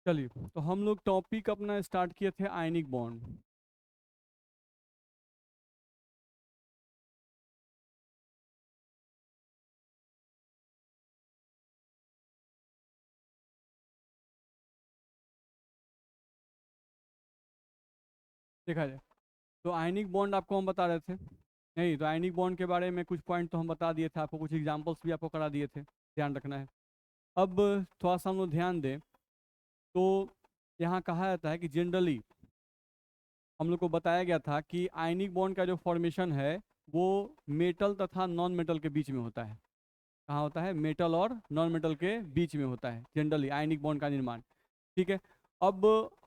चलिए, तो हम लोग टॉपिक अपना स्टार्ट किए थे आयनिक बॉन्ड। देखा जाए तो आयनिक बॉन्ड आपको हम बता रहे थे। नहीं, तो आयनिक बॉन्ड के बारे में कुछ पॉइंट तो हम बता दिए थे आपको, कुछ एग्जांपल्स भी आपको करा दिए थे, ध्यान रखना है। अब थोड़ा सा हम लोग ध्यान दें तो यहाँ कहा जाता है कि जनरली हम लोग को बताया गया था कि आयनिक बॉन्ड का जो फॉर्मेशन है वो मेटल तथा नॉन मेटल के बीच में होता है। कहाँ होता है? मेटल और नॉन मेटल के बीच में होता है जनरली आयनिक बॉन्ड का निर्माण। ठीक है। अब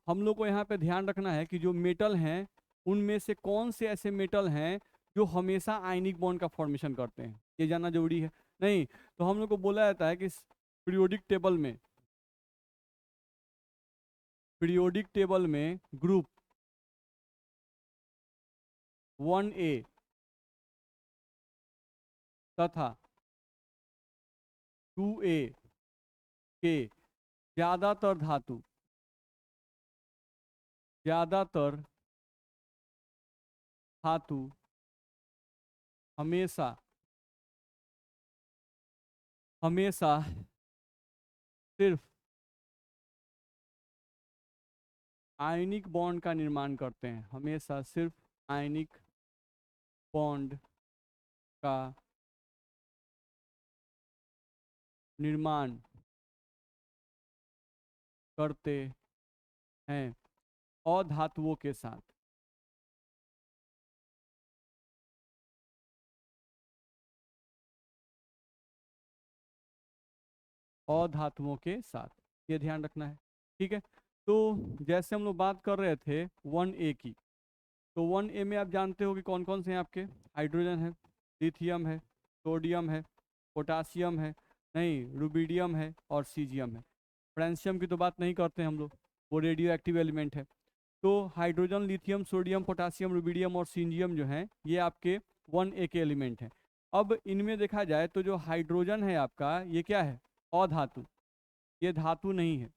हम लोग को यहाँ पे ध्यान रखना है कि जो मेटल हैं उनमें से कौन से ऐसे मेटल हैं जो हमेशा आयनिक बॉन्ड का फॉर्मेशन करते हैं, ये जानना जरूरी है। नहीं, तो हम लोग को बोला जाता है कि पीरियोडिक टेबल में ग्रुप 1A तथा 2A के ज्यादातर धातु हमेशा हमेशा सिर्फ आयनिक बॉन्ड का निर्माण करते हैं, हमेशा सिर्फ आयनिक बॉन्ड का निर्माण करते हैं अधातुओं के साथ। अधातुओं के साथ, ये ध्यान रखना है। ठीक है। तो जैसे हम लोग बात कर रहे थे 1A की, तो 1A में आप जानते हो कि कौन कौन से हैं आपके? हाइड्रोजन है, लिथियम है, सोडियम है, पोटासियम है, नहीं रुबिडियम है और सीजियम है। फ्रांसियम की तो बात नहीं करते हम लोग, वो रेडियो एक्टिव एलिमेंट है। तो hydrogen, lithium, sodium, potassium, rubidium और सीजियम जो हैं ये आपके 1A के एलिमेंट हैं। अब इनमें देखा जाए तो जो हाइड्रोजन है आपका, ये क्या है? अधातु। ये धातु नहीं है,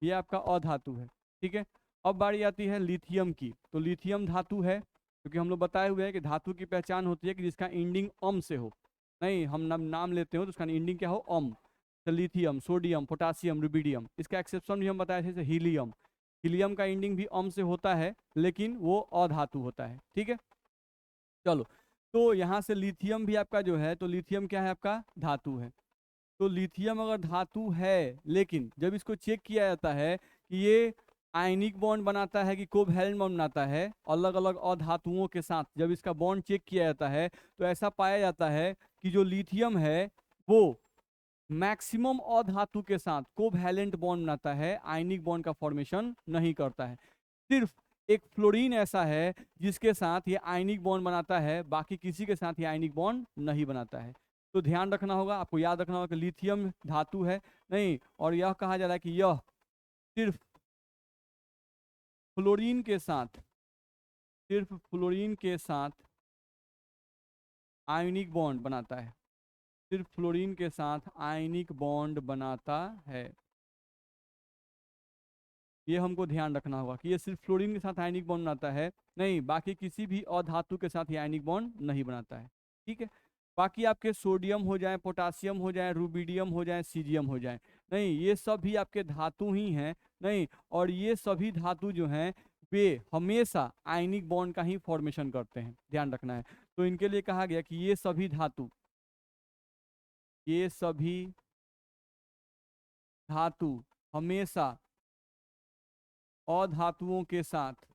ये आपका अधातु है। ठीक है। अब बारी आती है लिथियम की, तो लिथियम धातु है, क्योंकि हम लोग बताए हुए हैं कि धातु की पहचान होती है कि जिसका एंडिंग अम से हो। नहीं, हम नाम लेते हो तो उसका एंडिंग क्या हो? अम। तो लिथियम, सोडियम, पोटासियम, रुबिडियम। इसका एक्सेप्शन भी हम बताए थे, जैसे हीलियम। हीलियम का एंडिंग भी अम से होता है, लेकिन वो अधातु होता है। ठीक है। चलो, तो यहाँ से लिथियम भी आपका जो है, तो लिथियम क्या है? आपका धातु है। तो लिथियम अगर धातु है, लेकिन जब इसको चेक किया जाता है कि ये आयनिक बॉन्ड बनाता है कि कोवैलेंट बॉन्ड बनाता है अलग अलग अधातुओं के साथ, जब इसका बॉन्ड चेक किया जाता है तो ऐसा पाया जाता है कि जो लिथियम है वो मैक्सिमम अधातु के साथ कोवैलेंट बॉन्ड बनाता है, आयनिक बॉन्ड का फॉर्मेशन नहीं करता है। सिर्फ एक फ्लोरीन ऐसा है जिसके साथ ये आयनिक बॉन्ड बनाता है, बाकी किसी के साथ ये आयनिक बॉन्ड नहीं बनाता है। तो ध्यान रखना होगा, आपको याद रखना होगा कि लिथियम धातु है नहीं, और यह कहा जा रहा है कि यह सिर्फ फ्लोरीन के साथ सिर्फ फ्लोरीन के साथ आयनिक बॉन्ड बनाता है, सिर्फ फ्लोरीन के साथ आयनिक बॉन्ड बनाता है। ये हमको ध्यान रखना होगा कि ये सिर्फ फ्लोरीन के साथ आयनिक बॉन्ड बनाता है, नहीं बाकी किसी भी अधातु के साथ ये आयनिक बॉन्ड नहीं बनाता है। ठीक है। बाकी आपके सोडियम हो जाए, पोटासियम हो जाए, रुबिडियम हो जाए, सीजियम हो जाए, नहीं ये सब भी आपके धातु ही हैं। नहीं, और ये सभी धातु जो हैं वे हमेशा आयनिक बॉन्ड का ही फॉर्मेशन करते हैं, ध्यान रखना है। तो इनके लिए कहा गया कि ये सभी धातु हमेशा अधातुओं के साथ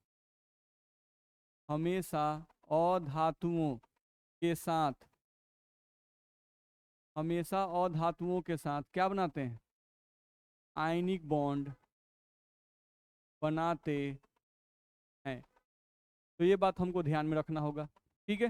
हमेशा अधातुओं के साथ हमेशा अधातुओं के साथ क्या बनाते हैं? आयनिक बॉन्ड बनाते हैं। तो ये बात हमको ध्यान में रखना होगा। ठीक है।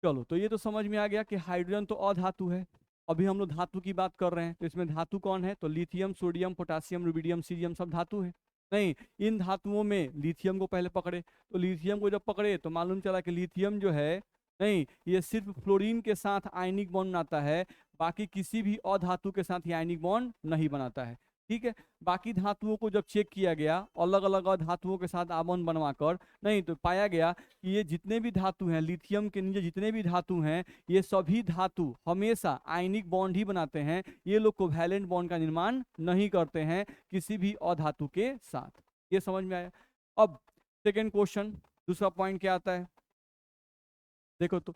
चलो, तो ये तो समझ में आ गया कि हाइड्रोजन तो अधातु है। अभी हम लोग धातु की बात कर रहे हैं, तो इसमें धातु कौन है? तो lithium, sodium, potassium, rubidium, cerium सब धातु है। नहीं, इन धातुओं में लिथियम को पहले पकड़े, तो लिथियम को जब पकड़े तो मालूम चला कि लिथियम जो है, नहीं ये सिर्फ फ्लोरीन के साथ आयनिक बॉन्ड बनाता है, बाकी किसी भी अधातु के साथ ये आयनिक बॉन्ड नहीं बनाता है। ठीक है। बाकी धातुओं को जब चेक किया गया अलग अलग धातुओं के साथ आबंध बनवाकर, नहीं तो पाया गया कि ये जितने भी धातु हैं, लिथियम के नीचे जितने भी धातु हैं, ये सभी धातु हमेशा आयनिक बॉन्ड ही बनाते हैं। ये लोग कोवैलेंट बॉन्ड का निर्माण नहीं करते हैं किसी भी अधातु के साथ। ये समझ में आया। अब सेकेंड क्वेश्चन, दूसरा पॉइंट क्या आता है, देखो तो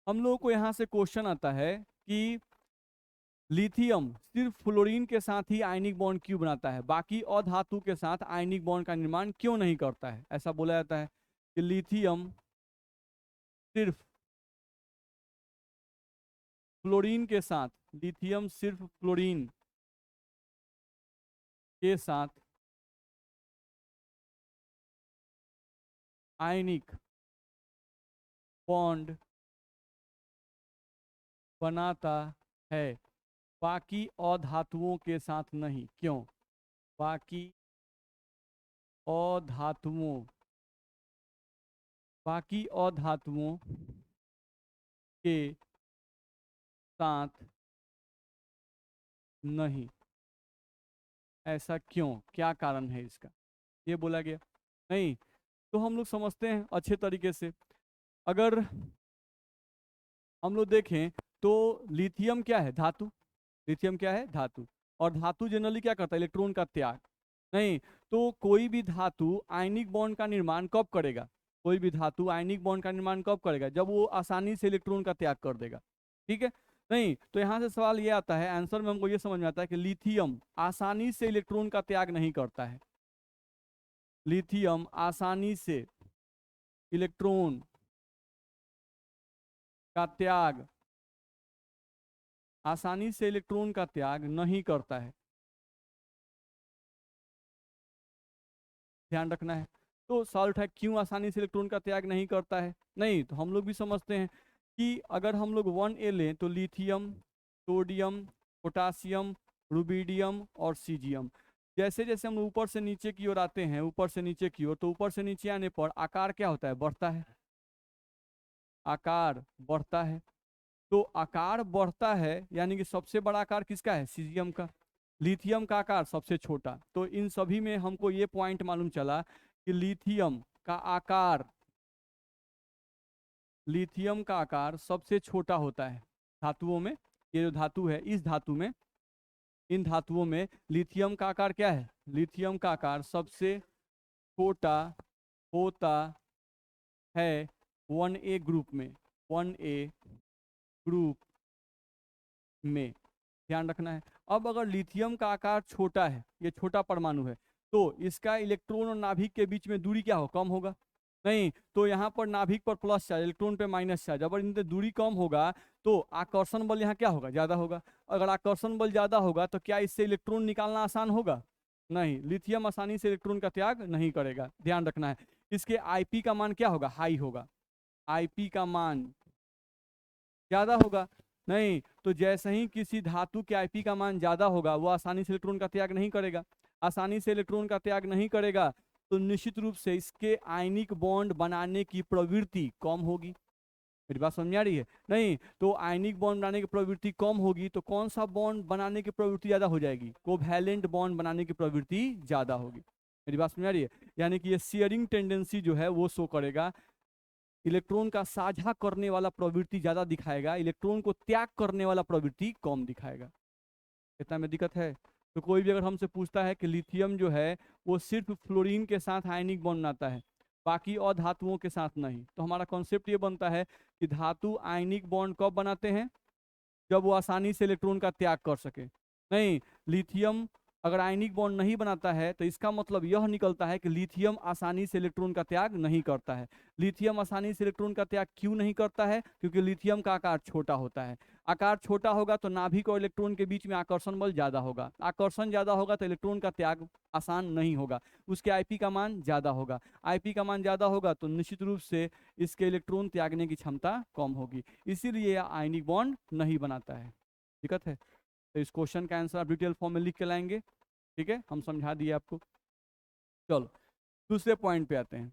हम लोगों को यहाँ से क्वेश्चन आता है कि लिथियम सिर्फ फ्लोरीन के साथ ही आयनिक बॉन्ड क्यों बनाता है, बाकी अधातु के साथ आयनिक बॉन्ड का निर्माण क्यों नहीं करता है। ऐसा बोला जाता है कि लिथियम सिर्फ फ्लोरीन के साथ, लिथियम सिर्फ फ्लोरीन के साथ आयनिक बॉन्ड बनाता है, बाकी अधातुओं के साथ नहीं। क्यों? बाकी अधातुओं के साथ नहीं। ऐसा क्यों, क्या कारण है इसका, ये बोला गया। नहीं तो हम लोग समझते हैं अच्छे तरीके से। अगर हम लोग देखें तो लिथियम क्या है, धातु। लिथियम क्या है, धातु। और धातु जनरली क्या करता है, इलेक्ट्रॉन का त्याग। नहीं तो कोई भी धातु आयनिक बॉन्ड का निर्माण कब करेगा, कोई भी धातु आयनिक बॉन्ड का निर्माण कब करेगा, जब वो आसानी से इलेक्ट्रॉन का त्याग कर देगा। ठीक है। नहीं तो यहाँ से सवाल ये आता है, आंसर में हमको ये समझ में आता है कि लिथियम आसानी से इलेक्ट्रॉन का त्याग नहीं करता है। लिथियम आसानी से इलेक्ट्रॉन का त्याग, आसानी से इलेक्ट्रॉन का त्याग नहीं करता है। ध्यान रखना है। तो सवाल उठा क्यों आसानी से इलेक्ट्रॉन का त्याग नहीं करता है। नहीं तो हम लोग भी समझते हैं कि अगर हम लोग 1A लें तो लिथियम, सोडियम, पोटासियम, रुबिडियम और सीजियम, जैसे जैसे हम ऊपर से नीचे की ओर आते हैं, ऊपर से नीचे की ओर, तो ऊपर से नीचे आने पर आकार क्या होता है, बढ़ता है। आकार बढ़ता है। तो आकार बढ़ता है यानी कि सबसे बड़ा आकार किसका है, सीजियम का। लिथियम का आकार सबसे छोटा। तो इन सभी में हमको ये पॉइंट मालूम चला कि लिथियम का आकार सबसे छोटा होता है धातुओं में। ये जो धातु है, इस धातु में, इन धातुओं में लिथियम का आकार क्या है, लिथियम का आकार सबसे छोटा होता है 1A ग्रुप में। 1A ग्रुप में ध्यान रखना है। अब अगर लिथियम का आकार छोटा है, ये छोटा परमाणु है, तो इसका इलेक्ट्रॉन और नाभिक के बीच में दूरी क्या हो, कम होगा। नहीं तो यहाँ पर नाभिक पर प्लस चार्ज, इलेक्ट्रॉन पे माइनस चार्ज, अगर इनसे दूरी कम होगा तो आकर्षण बल यहाँ क्या होगा, ज्यादा होगा। अगर आकर्षण बल ज्यादा होगा तो क्या इससे इलेक्ट्रॉन निकालना आसान होगा, नहीं। लिथियम आसानी से इलेक्ट्रॉन का त्याग नहीं करेगा, ध्यान रखना है। इसके आईपी का मान क्या होगा, हाई होगा। आईपी का मान ज्यादा होगा। नहीं तो जैसे ही किसी धातु के आईपी का मान ज्यादा होगा, वो आसानी से इलेक्ट्रॉन का त्याग नहीं करेगा। आसानी से इलेक्ट्रॉन का त्याग नहीं करेगा तो निश्चित रूप से इसके आयनिक बॉन्ड बनाने की प्रवृत्ति कम होगी। मेरी बात समझ में आ रही है। नहीं तो आयनिक बॉन्ड बनाने की प्रवृत्ति कम होगी तो कौन सा बॉन्ड बनाने की प्रवृत्ति ज्यादा हो जाएगी, कोवैलेंट बॉन्ड बनाने की प्रवृत्ति ज्यादा होगी। मेरी बात समझ आ रही है। यानी कि ये शेयरिंग टेंडेंसी जो है वो शो करेगा, इलेक्ट्रॉन का साझा करने वाला प्रवृत्ति ज्यादा दिखाएगा, इलेक्ट्रॉन को त्याग करने वाला प्रवृत्ति कम दिखाएगा। इतना में दिक्कत है। तो कोई भी अगर हमसे पूछता है कि लिथियम जो है वो सिर्फ फ्लोरीन के साथ आयनिक बॉन्ड बनाता है, बाकी और धातुओं के साथ नहीं, तो हमारा कॉन्सेप्ट ये बनता है कि धातु आयनिक बॉन्ड कब बनाते हैं, जब वो आसानी से इलेक्ट्रॉन का त्याग कर सके। नहीं, लिथियम अगर आयनिक बॉन्ड नहीं बनाता है तो इसका मतलब यह निकलता है कि लिथियम आसानी से इलेक्ट्रॉन का त्याग नहीं करता है। लिथियम आसानी से इलेक्ट्रॉन का त्याग क्यों नहीं करता है, क्योंकि लिथियम का आकार छोटा होता है। आकार छोटा होगा तो नाभिक और इलेक्ट्रॉन के बीच में आकर्षण बल ज्यादा होगा, आकर्षण ज्यादा होगा तो इलेक्ट्रॉन का त्याग आसान नहीं होगा, उसके आईपी का मान ज्यादा होगा। आईपी का मान ज्यादा होगा तो निश्चित रूप से इसके इलेक्ट्रॉन त्यागने की क्षमता कम होगी, इसीलिए आयनिक बॉन्ड नहीं बनाता है। दिक्कत है। तो इस क्वेश्चन का आंसर आप डिटेल फॉर्म में लिख के लाएंगे। ठीक है, हम समझा दिए आपको। चलो दूसरे पॉइंट पे आते हैं।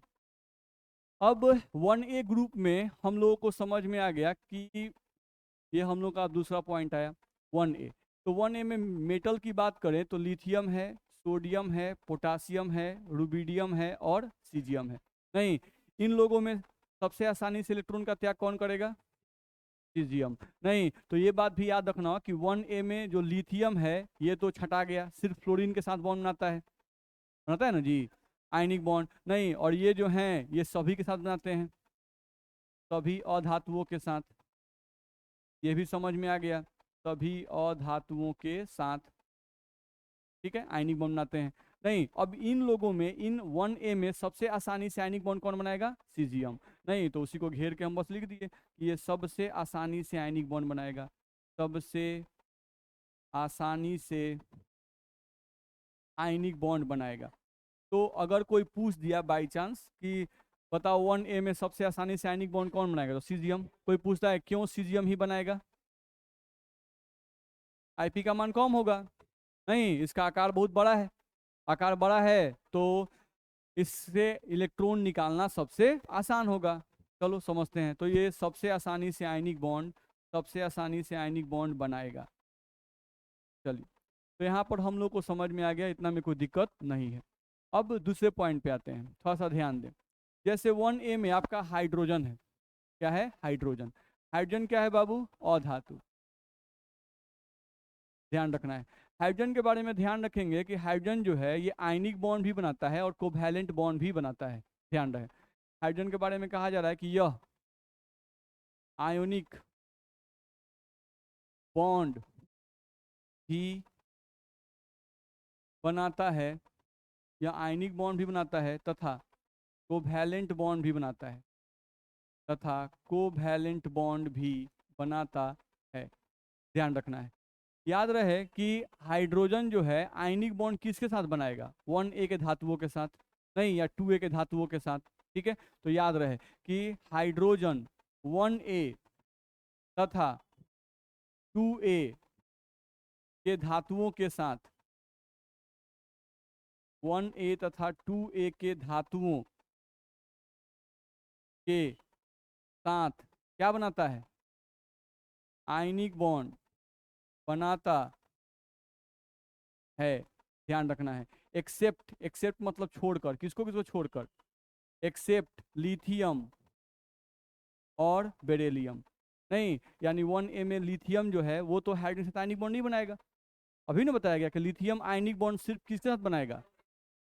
अब 1A ग्रुप में हम लोगों को समझ में आ गया कि ये हम लोग का दूसरा पॉइंट आया 1A। तो 1A में मेटल की बात करें तो लिथियम है, सोडियम है, पोटासियम है, रुबिडियम है और सीजियम है। नहीं, इन लोगों में सबसे आसानी से इलेक्ट्रॉन का त्याग कौन करेगा? सीजियम। नहीं, तो ये बात भी याद रखना कि 1A में जो लिथियम है ये तो छटा गया, सिर्फ फ्लोरीन के साथ बॉन्ड बनाता है ना जी, आयनिक बॉन्ड। नहीं, और ये जो हैं ये सभी के साथ बनाते हैं, सभी अधातुओं के साथ। ये भी समझ में आ गया, सभी अधातुओं के साथ, ठीक है, आयनिक बॉन्ड बनाते हैं। नहीं, अब इन लोगों में, इन 1A में सबसे आसानी से आयनिक बॉन्ड कौन बनाएगा? सीजियम। नहीं, तो उसी को घेर के हम बस लिख दिए कि ये सबसे आसानी से आयनिक बॉन्ड बनाएगा, सबसे आसानी से आयनिक बॉन्ड बनाएगा। तो अगर कोई पूछ दिया बाई चांस कि बताओ 1A में सबसे आसानी से आयनिक बॉन्ड कौन बनाएगा, तो सीजियम। कोई पूछता है क्यों सीजियम ही बनाएगा? आईपी का मान कम होगा। नहीं, इसका आकार बहुत बड़ा है, आकार बड़ा है तो इससे इलेक्ट्रॉन निकालना सबसे आसान होगा। चलो समझते हैं। तो ये सबसे आसानी से आयनिक बॉन्ड, सबसे आसानी से आयनिक बॉन्ड बनाएगा। चलिए, तो यहाँ पर हम लोग को समझ में आ गया, इतना में कोई दिक्कत नहीं है। अब दूसरे पॉइंट पे आते हैं, थोड़ा सा ध्यान दें। जैसे 1A में आपका हाइड्रोजन है, क्या है? हाइड्रोजन। हाइड्रोजन क्या है बाबू? अधातु। ध्यान रखना है। हाइड्रोजन के बारे में ध्यान रखेंगे कि हाइड्रोजन जो है ये आयनिक बॉन्ड भी बनाता है और कोवैलेंट बॉन्ड भी बनाता है। ध्यान रहे, हाइड्रोजन के बारे में कहा जा रहा है कि यह आयोनिक बॉन्ड भी बनाता है, या आयनिक बॉन्ड भी बनाता है तथा कोवैलेंट बॉन्ड भी बनाता है, तथा कोवैलेंट बॉन्ड भी बनाता है। ध्यान रखना है, याद रहे कि हाइड्रोजन जो है आयनिक बॉन्ड किसके साथ बनाएगा? 1A के धातुओं के साथ, नहीं, या 2A के धातुओं के साथ। ठीक है, तो याद रहे कि हाइड्रोजन 1A तथा 2A के धातुओं के साथ, 1A तथा 2A के धातुओं के साथ क्या बनाता है? आयनिक बॉन्ड बनाता है। ध्यान रखना है, एक्सेप्ट, एक्सेप्ट मतलब छोड़कर, किसको किसको छोड़कर? एक्सेप्ट लिथियम और बेरिलियम। नहीं, यानी 1A में लिथियम जो है वो तो हाइड्रोजन से आयनिक बॉन्ड नहीं बनाएगा। अभी ना बताया गया कि लिथियम आयनिक बॉन्ड सिर्फ किसके साथ बनाएगा?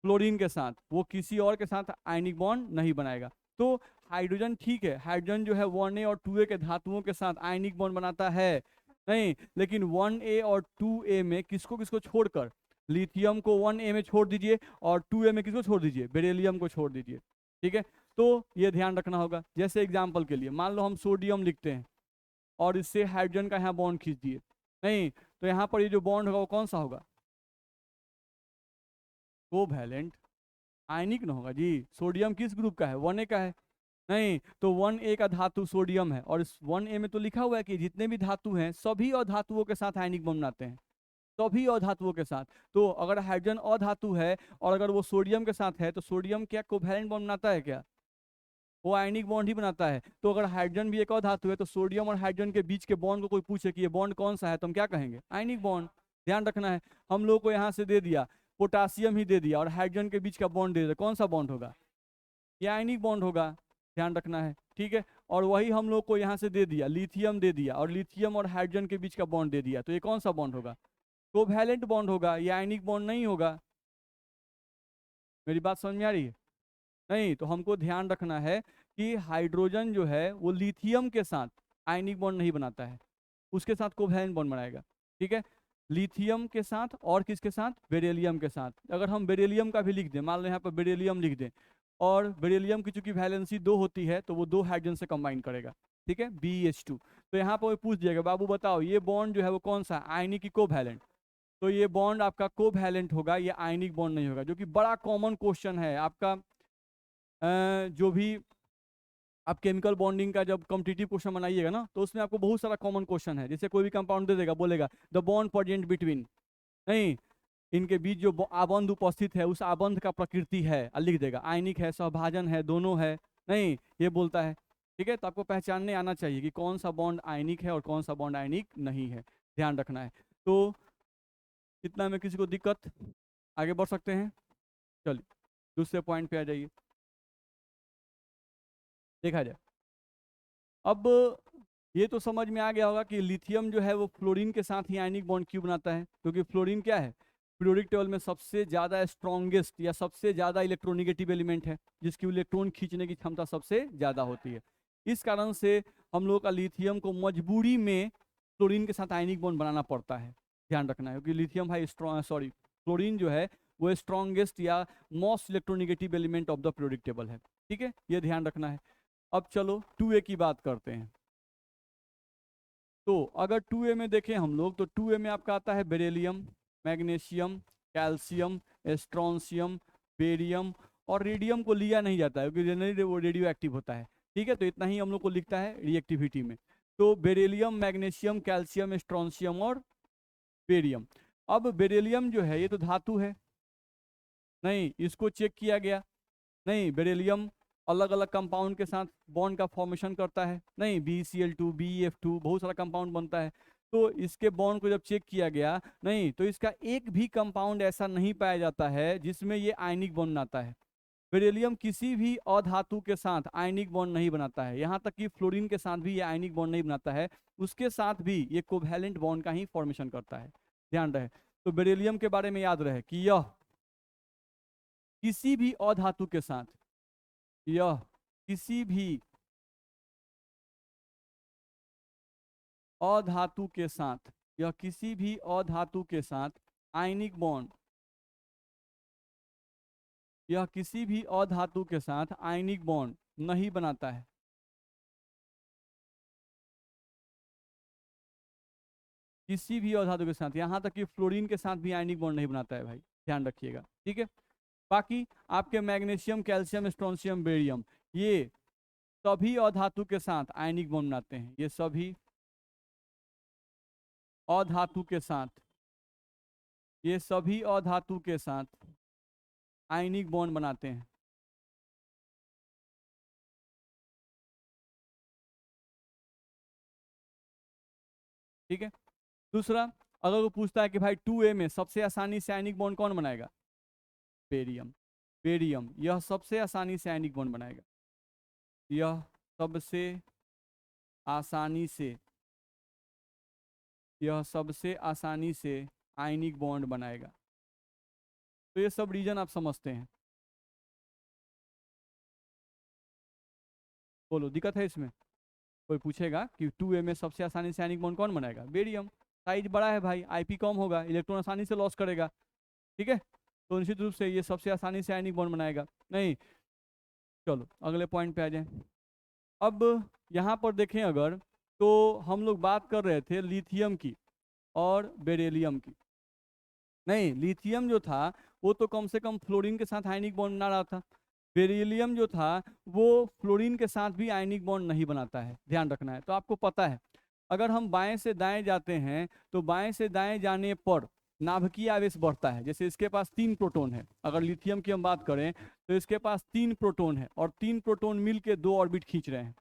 क्लोरीन के साथ, वो किसी और के साथ आयनिक बॉन्ड नहीं बनाएगा। तो हाइड्रोजन, ठीक है, हाइड्रोजन जो है 1A और 2A के धातुओं के साथ आयनिक बॉन्ड बनाता है। नहीं, लेकिन 1A और 2A में किसको किसको छोड़कर? लिथियम को 1A में छोड़ दीजिए और 2A में किसको छोड़ दीजिए? बेरिलियम को छोड़ दीजिए। ठीक है, तो ये ध्यान रखना होगा। जैसे एग्जाम्पल के लिए मान लो हम सोडियम लिखते हैं और इससे हाइड्रोजन का यहाँ बॉन्ड खींच दिए। नहीं, तो यहाँ पर ये जो बॉन्ड होगा वो कौन सा होगा? कोवैलेंट, आयनिक न होगा जी। सोडियम किस ग्रुप का है? 1A का है। नहीं, तो 1A का धातु सोडियम है और इस 1A में तो लिखा हुआ है कि जितने भी धातु हैं सभी अधातुओं के साथ आयनिक बॉन्ड बनाते हैं, सभी अधातुओं के साथ। तो अगर हाइड्रोजन अधातु है और अगर वो सोडियम के साथ है तो सोडियम क्या कोवैलेंट बॉन्ड बनाता है क्या? वो आयनिक बॉन्ड ही बनाता है। तो अगर हाइड्रोजन भी एक अधातु है तो सोडियम और हाइड्रोजन के बीच के बॉन्ड को कोई पूछे कि ये बॉन्ड कौन सा है, तो हम क्या कहेंगे? Ionic bond. ध्यान रखना है, हम लोग को यहाँ से दे दिया पोटासियम ही दे दिया और हाइड्रोजन के बीच का बॉन्ड दे दिया, कौन सा बॉन्ड होगा? ये आयनिक बॉन्ड होगा। ध्यान रखना है, ठीक है। और वही हम लोग को यहाँ से दे दिया लिथियम दे दिया और लिथियम और हाइड्रोजन के बीच का बॉन्ड दे दिया, तो ये कौन सा बॉन्ड होगा? कोवैलेंट बॉन्ड होगा, ये आयनिक बॉन्ड नहीं होगा। मेरी बात समझ में आ रही है? नहीं, तो हमको ध्यान रखना है कि हाइड्रोजन जो है वो लिथियम के साथ आयनिक बॉन्ड नहीं बनाता है, उसके साथ कोवैलेंट बॉन्ड बनाएगा। ठीक है, लिथियम के साथ और किसके साथ? बेरिलियम के साथ। अगर हम बेरिलियम का भी लिख दें, मान लो यहाँ पर बेरिलियम लिख दें, और बेरिलियम की चूंकि वैलेंसी 2 होती है तो वो 2 हाइड्रोजन से कंबाइन करेगा। ठीक है, BH2। तो यहाँ पर वो पूछ दिएगा बाबू बताओ ये बॉन्ड जो है वो कौन सा? आयनिक की कोवैलेंट। तो ये बॉन्ड आपका कोवैलेंट होगा, ये आयनिक बॉन्ड नहीं होगा, जो कि बड़ा कॉमन क्वेश्चन है आपका। जो भी आप केमिकल बॉन्डिंग का जब कॉम्पिटिटिव क्वेश्चन बनाइएगा ना तो उसमें आपको बहुत सारा कॉमन क्वेश्चन है। जैसे कोई भी कंपाउंड दे देगा, बोलेगा द बॉन्ड प्रेजेंट बिटवीन, नहीं, इनके बीच जो आबंध उपस्थित है उस आबंध का प्रकृति है, लिख देगा आयनिक है, सहभाजन है, दोनों है, नहीं, ये बोलता है। ठीक है, तो आपको पहचानने आना चाहिए कि कौन सा बॉन्ड आयनिक है और कौन सा बॉन्ड आयनिक नहीं है, ध्यान रखना है। तो इतना में किसी को दिक्कत? आगे बढ़ सकते हैं, चलिए दूसरे पॉइंट पे आ जाइए, देखा जाए। अब ये तो समझ में आ गया होगा कि लिथियम जो है वो फ्लोरीन के साथ ही आयनिक बॉन्ड क्यों बनाता है, क्योंकि फ्लोरीन क्या है, पीरियोडिक टेबल में सबसे ज़्यादा स्ट्रॉन्गेस्ट या सबसे ज़्यादा इलेक्ट्रोनिगेटिव एलिमेंट है, जिसकी इलेक्ट्रॉन खींचने की क्षमता सबसे ज़्यादा होती है। इस कारण से हम लोग का लिथियम को मजबूरी में फ्लोरीन के साथ आयनिक बॉन्ड बनाना पड़ता है, ध्यान रखना है, क्योंकि लिथियम भाई फ्लोरीन जो है वो स्ट्रॉन्गेस्ट या most electronegative element of the periodic table है। ठीक है, ये ध्यान रखना है। अब चलो 2A की बात करते हैं। तो अगर 2A में देखें हम लोग, तो 2A में आपका आता है beryllium, magnesium, calcium, strontium, barium, और रेडियम को लिया नहीं जाता है क्योंकि जनरली वो रेडियो एक्टिव होता है। ठीक है, तो इतना ही हम लोग को लिखता है रिएक्टिविटी में। तो बेरिलियम, मैग्नीशियम, कैल्शियम, स्ट्रोंशियम और बेरियम। अब बेरिलियम जो है ये तो धातु है, नहीं इसको चेक किया गया, नहीं बेरिलियम अलग अलग कंपाउंड के साथ बॉन्ड का फॉर्मेशन करता है, नहीं BeCl2, BeF2 बहुत सारा कंपाउंड बनता है। तो इसके बॉन्ड को जब चेक किया गया, नहीं तो इसका एक भी कंपाउंड ऐसा नहीं पाया जाता है जिसमें ये आयनिक बॉन्ड बनाता है। बेरिलियम किसी भी अधातु के साथ आयनिक बॉन्ड नहीं बनाता है, यहाँ तक कि फ्लोरीन के साथ भी ये आयनिक बॉन्ड नहीं बनाता है, उसके साथ भी ये कोवैलेंट बॉन्ड का ही फॉर्मेशन करता है, ध्यान रहे। तो बेरिलियम के बारे में याद रहे कि यह किसी भी अधातु के साथ, यह किसी भी अधातु के साथ, यह किसी भी अधातु के साथ आयनिक बॉन्ड, यह किसी भी अधातु के साथ आयनिक बॉन्ड नहीं बनाता है। किसी भी अधातु के साथ, यहां तक कि फ्लोरीन के साथ भी आयनिक बॉन्ड नहीं बनाता है भाई, ध्यान रखिएगा। ठीक है, बाकी आपके मैग्नीशियम, कैल्शियम, स्ट्रोंशियम, बेरियम, ये सभी अधातु के साथ आयनिक बॉन्ड बनाते हैं, ये सभी अधातु के साथ, ये सभी अधातु के साथ आयनिक बॉन्ड बनाते हैं। ठीक है, दूसरा, अगर वो पूछता है कि भाई 2A में सबसे आसानी से आयनिक बॉन्ड कौन बनाएगा, बेरियम। बेरियम यह सबसे आसानी से आयनिक बॉन्ड बनाएगा, यह सबसे आसानी से, यह सबसे आसानी से आयनिक बॉन्ड बनाएगा। तो ये सब रीजन आप समझते हैं। बोलो दिक्कत है इसमें? कोई पूछेगा कि 2A में सबसे आसानी से आयनिक बॉन्ड कौन बनाएगा, बेरियम। साइज बड़ा है भाई, IP कम होगा, इलेक्ट्रॉन आसानी से लॉस करेगा। ठीक है, तो निश्चित रूप से ये सबसे आसानी से आयनिक बॉन्ड बनाएगा। नहीं, चलो अगले पॉइंट पे आ जाए। अब यहाँ पर देखें अगर, तो हम लोग बात कर रहे थे लिथियम की और बेरिलियम की। नहीं, लिथियम जो था वो तो कम से कम फ्लोरीन के साथ आयनिक बॉन्ड बना रहा था। बेरिलियम जो था वो फ्लोरीन के साथ भी आयनिक बॉन्ड नहीं बनाता है, ध्यान रखना है। तो आपको पता है, अगर हम बाएं से दाएं जाते हैं तो बाएं से दाएं जाने पर नाभिकीय आवेश बढ़ता है। जैसे इसके पास 3 प्रोटॉन है, अगर लिथियम की हम बात करें तो इसके पास 3 प्रोटॉन है, और 3 प्रोटॉन मिलके 2 ऑर्बिट खींच रहे हैं,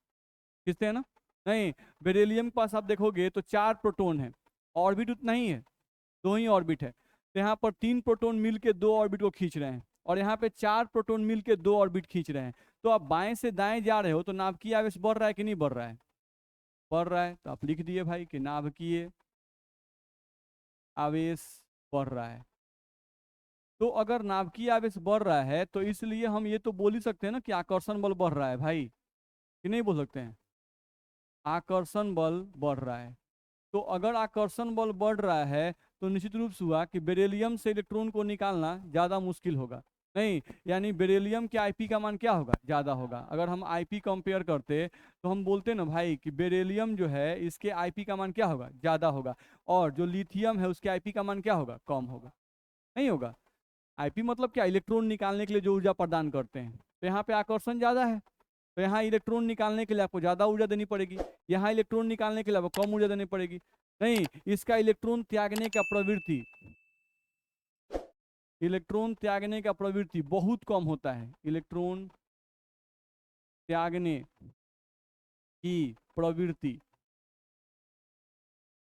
खींचते हैं ना। नहीं, बेरिलियम के पास आप देखोगे तो 4 प्रोटॉन है, ऑर्बिट उतना ही है, 2 ही ऑर्बिट है। तो यहाँ पर 3 प्रोटॉन मिलके 2 ऑर्बिट को खींच रहे हैं, और यहाँ पे 4 प्रोटॉन मिलके 2 ऑर्बिट खींच रहे हैं। तो आप बाएं से दाएं जा रहे हो तो नाभिकीय आवेश बढ़ रहा है कि नहीं बढ़ रहा है? बढ़ रहा है। तो आप लिख दिए भाई कि नाभिकीय आवेश बढ़ रहा है। तो अगर नाभिकीय आवेश बढ़ रहा है तो इसलिए हम ये तो बोल ही सकते हैं ना कि आकर्षण बल बढ़ रहा है भाई, कि नहीं बोल सकते हैं? आकर्षण बल बढ़ रहा है। तो अगर आकर्षण बल बढ़ रहा है तो निश्चित रूप से हुआ कि बेरिलियम से इलेक्ट्रॉन को निकालना ज़्यादा मुश्किल होगा। नहीं, यानी बेरिलियम के IP का मान क्या होगा, ज़्यादा होगा। अगर हम IP कंपेयर करते तो हम बोलते ना भाई कि बेरिलियम जो है इसके IP का मान क्या होगा, ज़्यादा होगा, और जो लिथियम है उसके IP का मान क्या होगा, कम होगा। नहीं होगा? IP मतलब क्या, इलेक्ट्रॉन निकालने के लिए जो ऊर्जा प्रदान करते हैं। तो यहाँ पे आकर्षण ज़्यादा है, तो यहाँ इलेक्ट्रॉन निकालने के लिए आपको ज़्यादा ऊर्जा देनी पड़ेगी, यहाँ इलेक्ट्रॉन निकालने के लिए आपको कम ऊर्जा देनी पड़ेगी। नहीं, इसका इलेक्ट्रॉन त्यागने का प्रवृत्ति, इलेक्ट्रॉन त्यागने का प्रवृत्ति बहुत कम होता है। इलेक्ट्रॉन त्यागने की प्रवृत्ति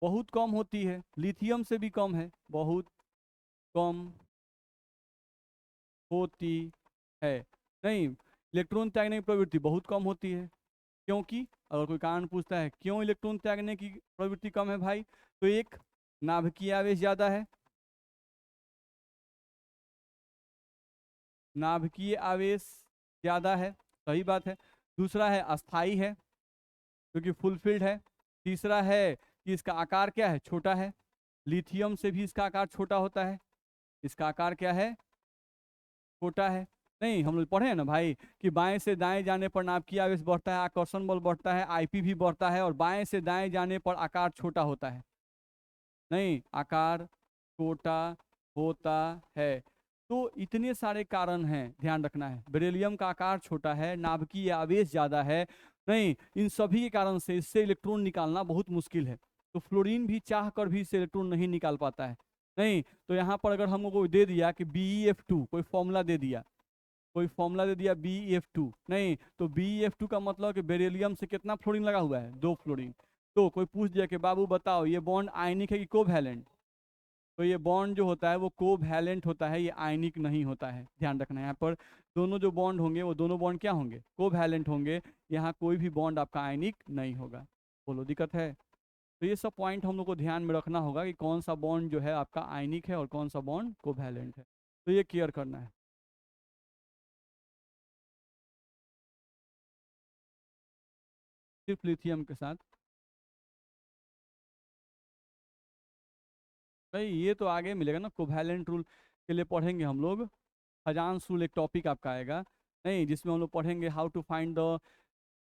बहुत कम होती है, लिथियम से भी कम है, बहुत कम होती है। नहीं, इलेक्ट्रॉन त्यागने की प्रवृत्ति बहुत कम होती है। क्योंकि अगर कोई कारण पूछता है क्यों इलेक्ट्रॉन त्यागने की प्रवृत्ति कम है भाई, तो एक, नाभिकीय आवेश ज्यादा है, नाभिकीय आवेश ज्यादा है, सही बात है। दूसरा है अस्थाई है, क्योंकि फुलफिल्ड है। तीसरा है कि इसका आकार क्या है, छोटा है। लिथियम से भी इसका आकार छोटा होता है, इसका आकार क्या है, छोटा है। नहीं, हम लोग पढ़े हैं ना भाई कि बाएं से दाएं जाने पर नाभिकीय आवेश बढ़ता है, आकर्षण बल बढ़ता है, आईपी भी बढ़ता है, और बाएं से दाएं जाने पर आकार छोटा होता है। नहीं, आकार छोटा होता है। तो इतने सारे कारण हैं, ध्यान रखना है। बेरिलियम का आकार छोटा है, नाभिकीय आवेश ज्यादा है। नहीं, इन सभी के कारण से इससे इलेक्ट्रॉन निकालना बहुत मुश्किल है। तो फ्लोरीन भी चाह कर भी इससे इलेक्ट्रॉन नहीं निकाल पाता है। नहीं, तो यहाँ पर अगर हमको दे दिया कि BeF2, कोई फॉर्मूला दे दिया, कोई फॉर्मूला दे दिया BeF2, नहीं तो BeF2 का मतलब कि बेरिलियम से कितना फ्लोरीन लगा हुआ है, 2 फ्लोरीन। तो कोई पूछ दिया कि बाबू बताओ ये बॉन्ड आयनिक है कि कोवैलेंट, तो ये बॉन्ड जो होता है वो कोवैलेंट होता है, ये आयनिक नहीं होता है। ध्यान रखना है यहाँ पर, दोनों जो बॉन्ड होंगे वो दोनों बॉन्ड क्या होंगे, कोवैलेंट होंगे। यहाँ कोई भी बॉन्ड आपका आयनिक नहीं होगा। बोलो दिक्कत है? तो ये सब पॉइंट हम लोग को ध्यान में रखना होगा कि कौन सा बॉन्ड जो है आपका आयनिक है और कौन सा बॉन्ड कोवैलेंट है, तो ये क्लियर करना है। सिर्फ लिथियम के साथ भाई, ये तो आगे मिलेगा ना, कोवैलेंट रूल के लिए पढ़ेंगे हम लोग। हजांस रूल एक टॉपिक आपका आएगा, नहीं, जिसमें हम लोग पढ़ेंगे how to find the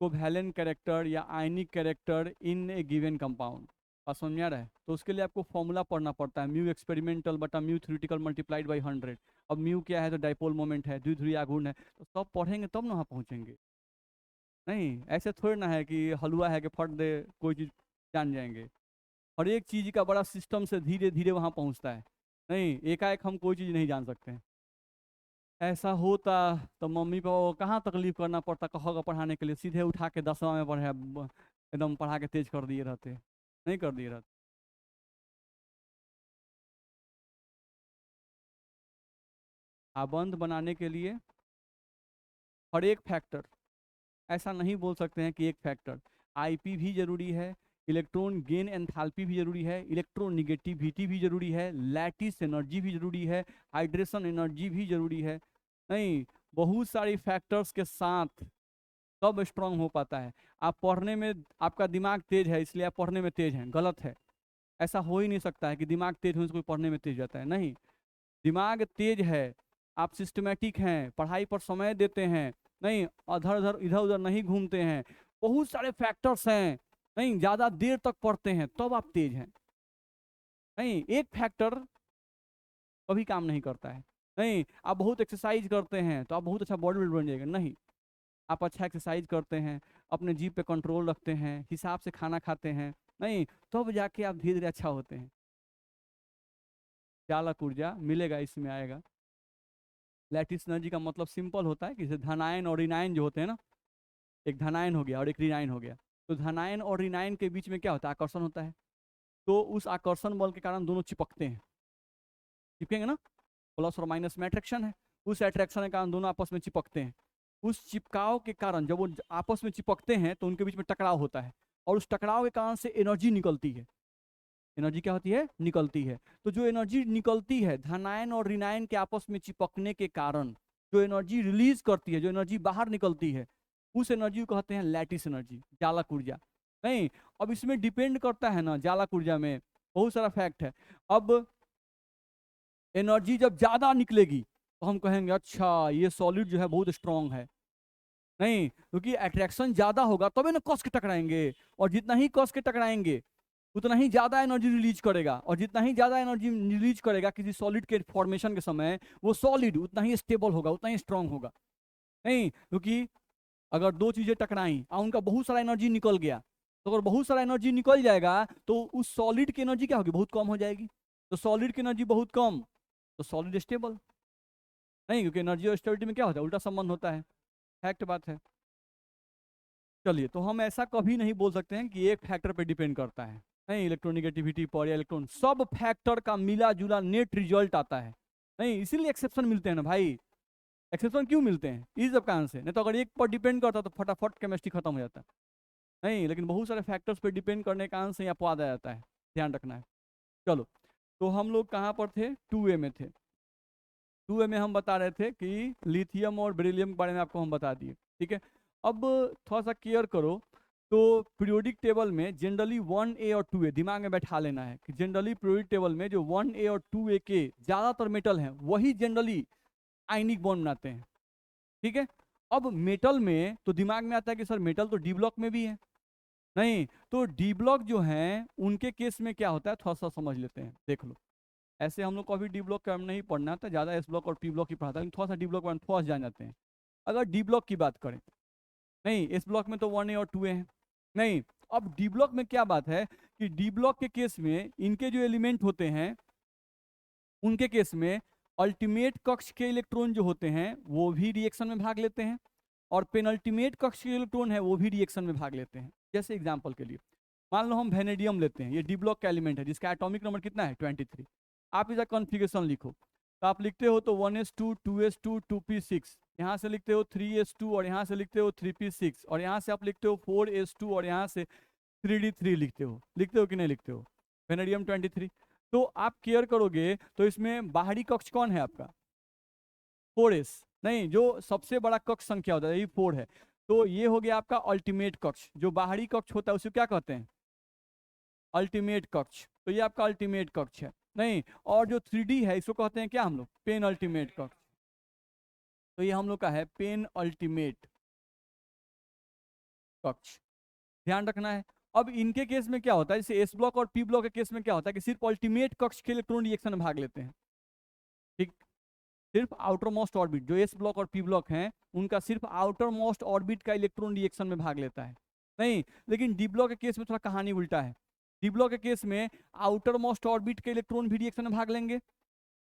covalent character या ionic character in a given compound. बात समझ में आ रहा है? तो उसके लिए आपको फॉर्मूला पढ़ना पड़ता है, म्यू एक्सपेरिमेंटल बटा म्यू थ्योरेटिकल मल्टीप्लाइड बाई 100। अब म्यू क्या है, तो डाइपोल मोमेंट है, द्विध्रुवीय आघूर्ण है, तो सब पढ़ेंगे तब ना वहाँ पहुँचेंगे। नहीं, ऐसे थोड़ी ना है कि हलवा है कि फट दे कोई चीज़ जान जाएंगे। और एक चीज़ का बड़ा सिस्टम से धीरे धीरे वहाँ पहुँचता है। नहीं, एकाएक हम कोई चीज़ नहीं जान सकते हैं। ऐसा होता तो मम्मी को कहाँ तकलीफ करना पड़ता कहोगा पढ़ाने के लिए, सीधे उठा के 10वां में पढ़े, एकदम पढ़ा के तेज कर दिए रहते, नहीं कर दिए रहते। पाबंद बनाने के लिए हर एक फैक्टर, ऐसा नहीं बोल सकते हैं कि एक फैक्टर, आईपी भी जरूरी है, इलेक्ट्रॉन गेन एंथैल्पी भी जरूरी है, इलेक्ट्रॉन निगेटिविटी भी जरूरी है, लैटिस एनर्जी भी जरूरी है, हाइड्रेशन एनर्जी भी जरूरी है। नहीं, बहुत सारी फैक्टर्स के साथ तब स्ट्रांग हो पाता है। आप पढ़ने में, आपका दिमाग तेज है इसलिए आप पढ़ने में तेज हैं, गलत है। ऐसा हो ही नहीं सकता है कि दिमाग तेज होने से कोई पढ़ने में तेज जाता है, नहीं। दिमाग तेज है, आप सिस्टमेटिक हैं, पढ़ाई पर समय देते हैं, नहीं अधर उधर इधर उधर नहीं घूमते हैं, बहुत सारे फैक्टर्स हैं, नहीं ज़्यादा देर तक पढ़ते हैं, तब आप तेज हैं। नहीं, एक फैक्टर कभी काम नहीं करता है। नहीं, आप बहुत एक्सरसाइज करते हैं तो आप बहुत अच्छा बॉडी बिल्डर बन जाएगा, नहीं। आप अच्छा एक्सरसाइज करते हैं, अपने जीभ पे कंट्रोल रखते हैं, हिसाब से खाना खाते हैं, नहीं, तब जाके आप धीरे धीरे अच्छा होते हैं। चालक ऊर्जा मिलेगा, इसमें आएगा। लैटिस एनर्जी का मतलब सिंपल होता है कि जैसे धनायन और ऋणायन जो होते हैं ना, एक धनायन हो गया और एक ऋणायन हो गया, तो धनायन और ऋणायन के बीच में क्या होता है, आकर्षण होता है। तो उस आकर्षण बल के कारण दोनों चिपकते हैं, चिपकेंगे ना, प्लस और माइनस में अट्रैक्शन है, उस अट्रैक्शन के कारण दोनों आपस में चिपकते हैं। उस चिपकाव के कारण जब वो आपस में चिपकते हैं तो उनके बीच में टकराव होता है, और उस टकराव के कारण से एनर्जी निकलती है। एनर्जी क्या होती है, निकलती है। तो जो एनर्जी निकलती है धनायन और ऋणायन के आपस में चिपकने के कारण, जो एनर्जी रिलीज करती है, जो एनर्जी बाहर निकलती है, उस एनर्जी को कहते हैं लैटिस एनर्जी, जालक ऊर्जा। नहीं, अब इसमें डिपेंड करता है ना, जालक ऊर्जा में बहुत सारा फैक्ट है। अब एनर्जी जब ज्यादा निकलेगी तो हम कहेंगे अच्छा ये सॉलिड जो है बहुत स्ट्रांग है। नहीं, क्योंकि अट्रैक्शन ज्यादा होगा तभी ना कस के टकराएंगे, और जितना ही कस के टकराएंगे उतना ही ज्यादा एनर्जी रिलीज करेगा, और जितना ही ज्यादा एनर्जी रिलीज करेगा किसी सॉलिड के फॉर्मेशन के समय, वो सॉलिड उतना ही स्टेबल होगा, उतना ही स्ट्रांग होगा। नहीं, क्योंकि अगर दो चीजें टकराई और उनका बहुत सारा एनर्जी निकल गया, तो अगर बहुत सारा एनर्जी निकल जाएगा तो उस सॉलिड की एनर्जी क्या होगी, बहुत कम हो जाएगी। तो सॉलिड की एनर्जी बहुत कम, तो सॉलिड स्टेबल। नहीं, क्योंकि एनर्जी और स्टेबिलिटी में क्या होता है, उल्टा संबंध होता है। फैक्ट बात है। चलिए, तो हम ऐसा कभी नहीं बोल सकते हैं कि एक फैक्टर पे डिपेंड करता है। नहीं, इलेक्ट्रोनिगेटिविटी पर या इलेक्ट्रॉन सब फैक्टर का मिला जुला नेट रिजल्ट आता है। नहीं, इसीलिए एक्सेप्शन मिलते हैं ना भाई। एक्सेप्शन क्यों मिलते हैं? इस सब कारण से। नहीं तो अगर एक पर डिपेंड करता तो फटाफट केमिस्ट्री खत्म हो जाता। नहीं, लेकिन बहुत सारे फैक्टर्स पे डिपेंड करने के कारण से यहाँ पा दिया जाता है, ध्यान रखना है। चलो, तो हम लोग कहाँ पर थे? 2A में थे। 2A में हम बता रहे थे कि लिथियम और बेरिलियम के बारे में आपको हम बता दिए, ठीक है। अब थोड़ा सा केयर करो, तो पीरियोडिक टेबल में जनरली 1A और 2A दिमाग में बैठा लेना है कि जनरली पीरियोडिक टेबल में जो 1A और 2A के ज़्यादातर मेटल हैं वही जनरली आयनिक बॉन्ड बनाते हैं, ठीक है। अब मेटल में तो दिमाग में आता है कि सर मेटल तो डी ब्लॉक में भी है। नहीं, तो डी ब्लॉक जो हैं उनके केस में क्या होता है थोड़ा सा समझ लेते हैं, देख लो। ऐसे हम लोग को अभी डी ब्लॉक का नहीं पढ़ना था, ज़्यादा एस ब्लॉक और पी ब्लॉक ही पढ़ा था, लेकिन थोड़ा सा डी ब्लॉक में थोड़ा सा जान जाते हैं। अगर डी ब्लॉक की बात करें, नहीं एस ब्लॉक में तो 1A और 2A हैं। नहीं, अब डी ब्लॉक में क्या बात है कि डी ब्लॉक के केस में इनके जो एलिमेंट होते हैं उनके केस में अल्टीमेट कक्ष के इलेक्ट्रॉन जो होते हैं वो भी रिएक्शन में भाग लेते हैं, और पेनल्टीमेट कक्ष के इलेक्ट्रॉन है वो भी रिएक्शन में भाग लेते हैं। जैसे एग्जांपल के लिए मान लो हम वेनेडियम लेते हैं, ये डी ब्लॉक का एलिमेंट है जिसका एटॉमिक नंबर कितना है 23। आप इसका कॉन्फ़िगरेशन लिखो, तो आप लिखते हो तो 1s2 2s2 2p6, यहाँ से लिखते हो 3s2 और यहाँ से लिखते हो 3p6, और यहाँ से आप लिखते हो 4s2 और यहाँ से 3d3 लिखते हो कि नहीं लिखते हो? वेनेडियम 23। तो आप केयर करोगे तो इसमें बाहरी कक्ष कौन है आपका? 4s। नहीं, जो सबसे बड़ा कक्ष संख्या होता है ये 4 है। तो ये हो गया आपका अल्टीमेट कक्ष। जो बाहरी कक्ष होता है उसे क्या कहते हैं? अल्टीमेट कक्ष। तो ये आपका अल्टीमेट कक्ष है। नहीं, और जो 3D है इसको कहते हैं क्या हम लोग? पेन अल्टीमेट कक्ष। तो ये हम लोग का है पेन अल्टीमेट कक्ष, ध्यान रखना है। अब इनके केस में क्या होता है, जैसे एस ब्लॉक और पी ब्लॉक के केस में क्या होता है कि सिर्फ अल्टीमेट कक्ष के इलेक्ट्रॉन रिएक्शन में भाग लेते हैं, ठीक। सिर्फ आउटर मोस्ट ऑर्बिट जो एस ब्लॉक और पी ब्लॉक हैं उनका सिर्फ आउटर मोस्ट ऑर्बिट का इलेक्ट्रॉन रिएक्शन में भाग लेता है। नहीं, लेकिन डी ब्लॉक के केस में थोड़ा कहानी उल्टा है। डी ब्लॉक के केस में आउटर मोस्ट ऑर्बिट के इलेक्ट्रॉन भी रिएक्शन में भाग लेंगे,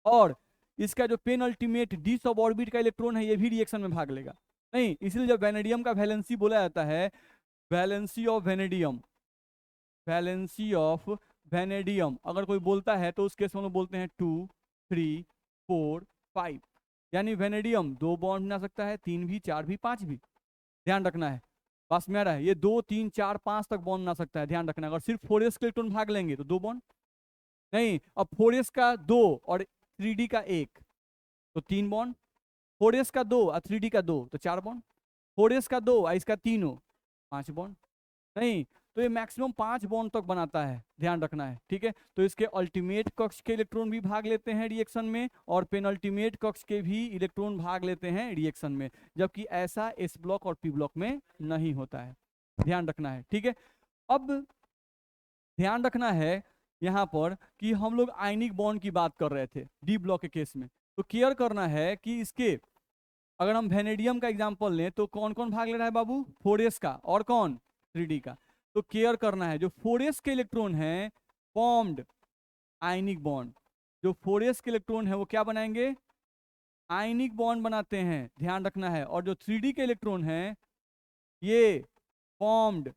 और इसका जो पेन अल्टीमेट डी सब ऑर्बिट का इलेक्ट्रॉन है ये भी रिएक्शन में भाग लेगा। नहीं, इसलिए जब वेनेडियम का वैलेंसी बोला जाता है, valency of vanadium, valency of vanadium अगर कोई बोलता है तो उस केस में हम लोग बोलते हैं 2 3 4 5, यानी वेनेडियम 2 बॉन्ड बना सकता है, 3 भी, 4 भी, 5 भी। ध्यान रखना है, पास में आ रहा है, ये 2 3 4 5 तक बॉन्ड बना सकता है, ध्यान रखना है। अगर सिर्फ 4s के इलेक्ट्रॉन भाग लेंगे तो 2 बॉन्ड। नहीं, अब 4s का 2 और 3d का 1 तो 3 बॉन्ड, 4s का 2 और 3d का 2 तो 4 बॉन्ड, 4s का 2 और इसका 3 हो 5 बॉन्ड। नहीं, तो ये मैक्सिमम 5 बॉन्ड तक बनाता है, ध्यान रखना है, ठीक है। तो इसके अल्टीमेट कक्ष के इलेक्ट्रॉन भी भाग लेते हैं रिएक्शन में, और पेनल्टीमेट कक्ष के भी इलेक्ट्रॉन भाग लेते हैं रिएक्शन में, जबकि ऐसा एस ब्लॉक और पी ब्लॉक में नहीं होता है, ध्यान रखना है, ठीक है। अब ध्यान रखना है यहाँ पर कि हम लोग आयनिक बॉन्ड की बात कर रहे थे डी ब्लॉक के केस में, तो केयर करना है कि इसके अगर हम वेनेडियम का एग्जाम्पल लें तो कौन कौन भाग ले रहा है बाबू? 4s का, और कौन? 3d का। तो केयर करना है, जो 4s के इलेक्ट्रॉन हैं फॉर्म्ड आयनिक बॉन्ड, जो 4s के इलेक्ट्रॉन है वो क्या बनाएंगे? आयनिक बॉन्ड बनाते हैं, ध्यान रखना है। और जो 3d के इलेक्ट्रॉन हैं ये formed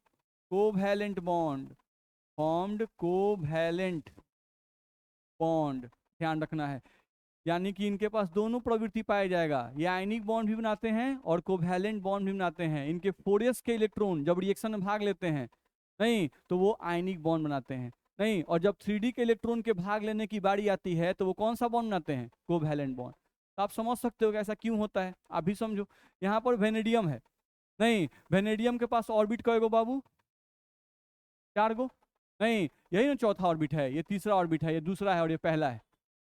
covalent bond, formed covalent bond, ध्यान रखना है। यानी कि इनके पास दोनों प्रवृत्ति पाया जाएगा, ये आयनिक बॉन्ड भी बनाते हैं और कोवैलेंट बॉन्ड भी बनाते हैं। इनके 4s के इलेक्ट्रॉन जब रिएक्शन में भाग लेते हैं नहीं तो वो आयनिक बॉन्ड बनाते हैं, नहीं, और जब 3d के इलेक्ट्रॉन के भाग लेने की बारी आती है तो वो कौन सा बॉन्ड बनाते हैं? Covalent bond. तो आप समझ सकते हो कि ऐसा क्यों होता है, आप भी समझो। यहाँ पर वेनेडियम है, नहीं, वेनेडियम के पास ऑर्बिट कय गो बाबू? 4 गो। नहीं, यही ना चौथा ऑर्बिट है, ये तीसरा ऑर्बिट है, ये दूसरा है और ये पहला है।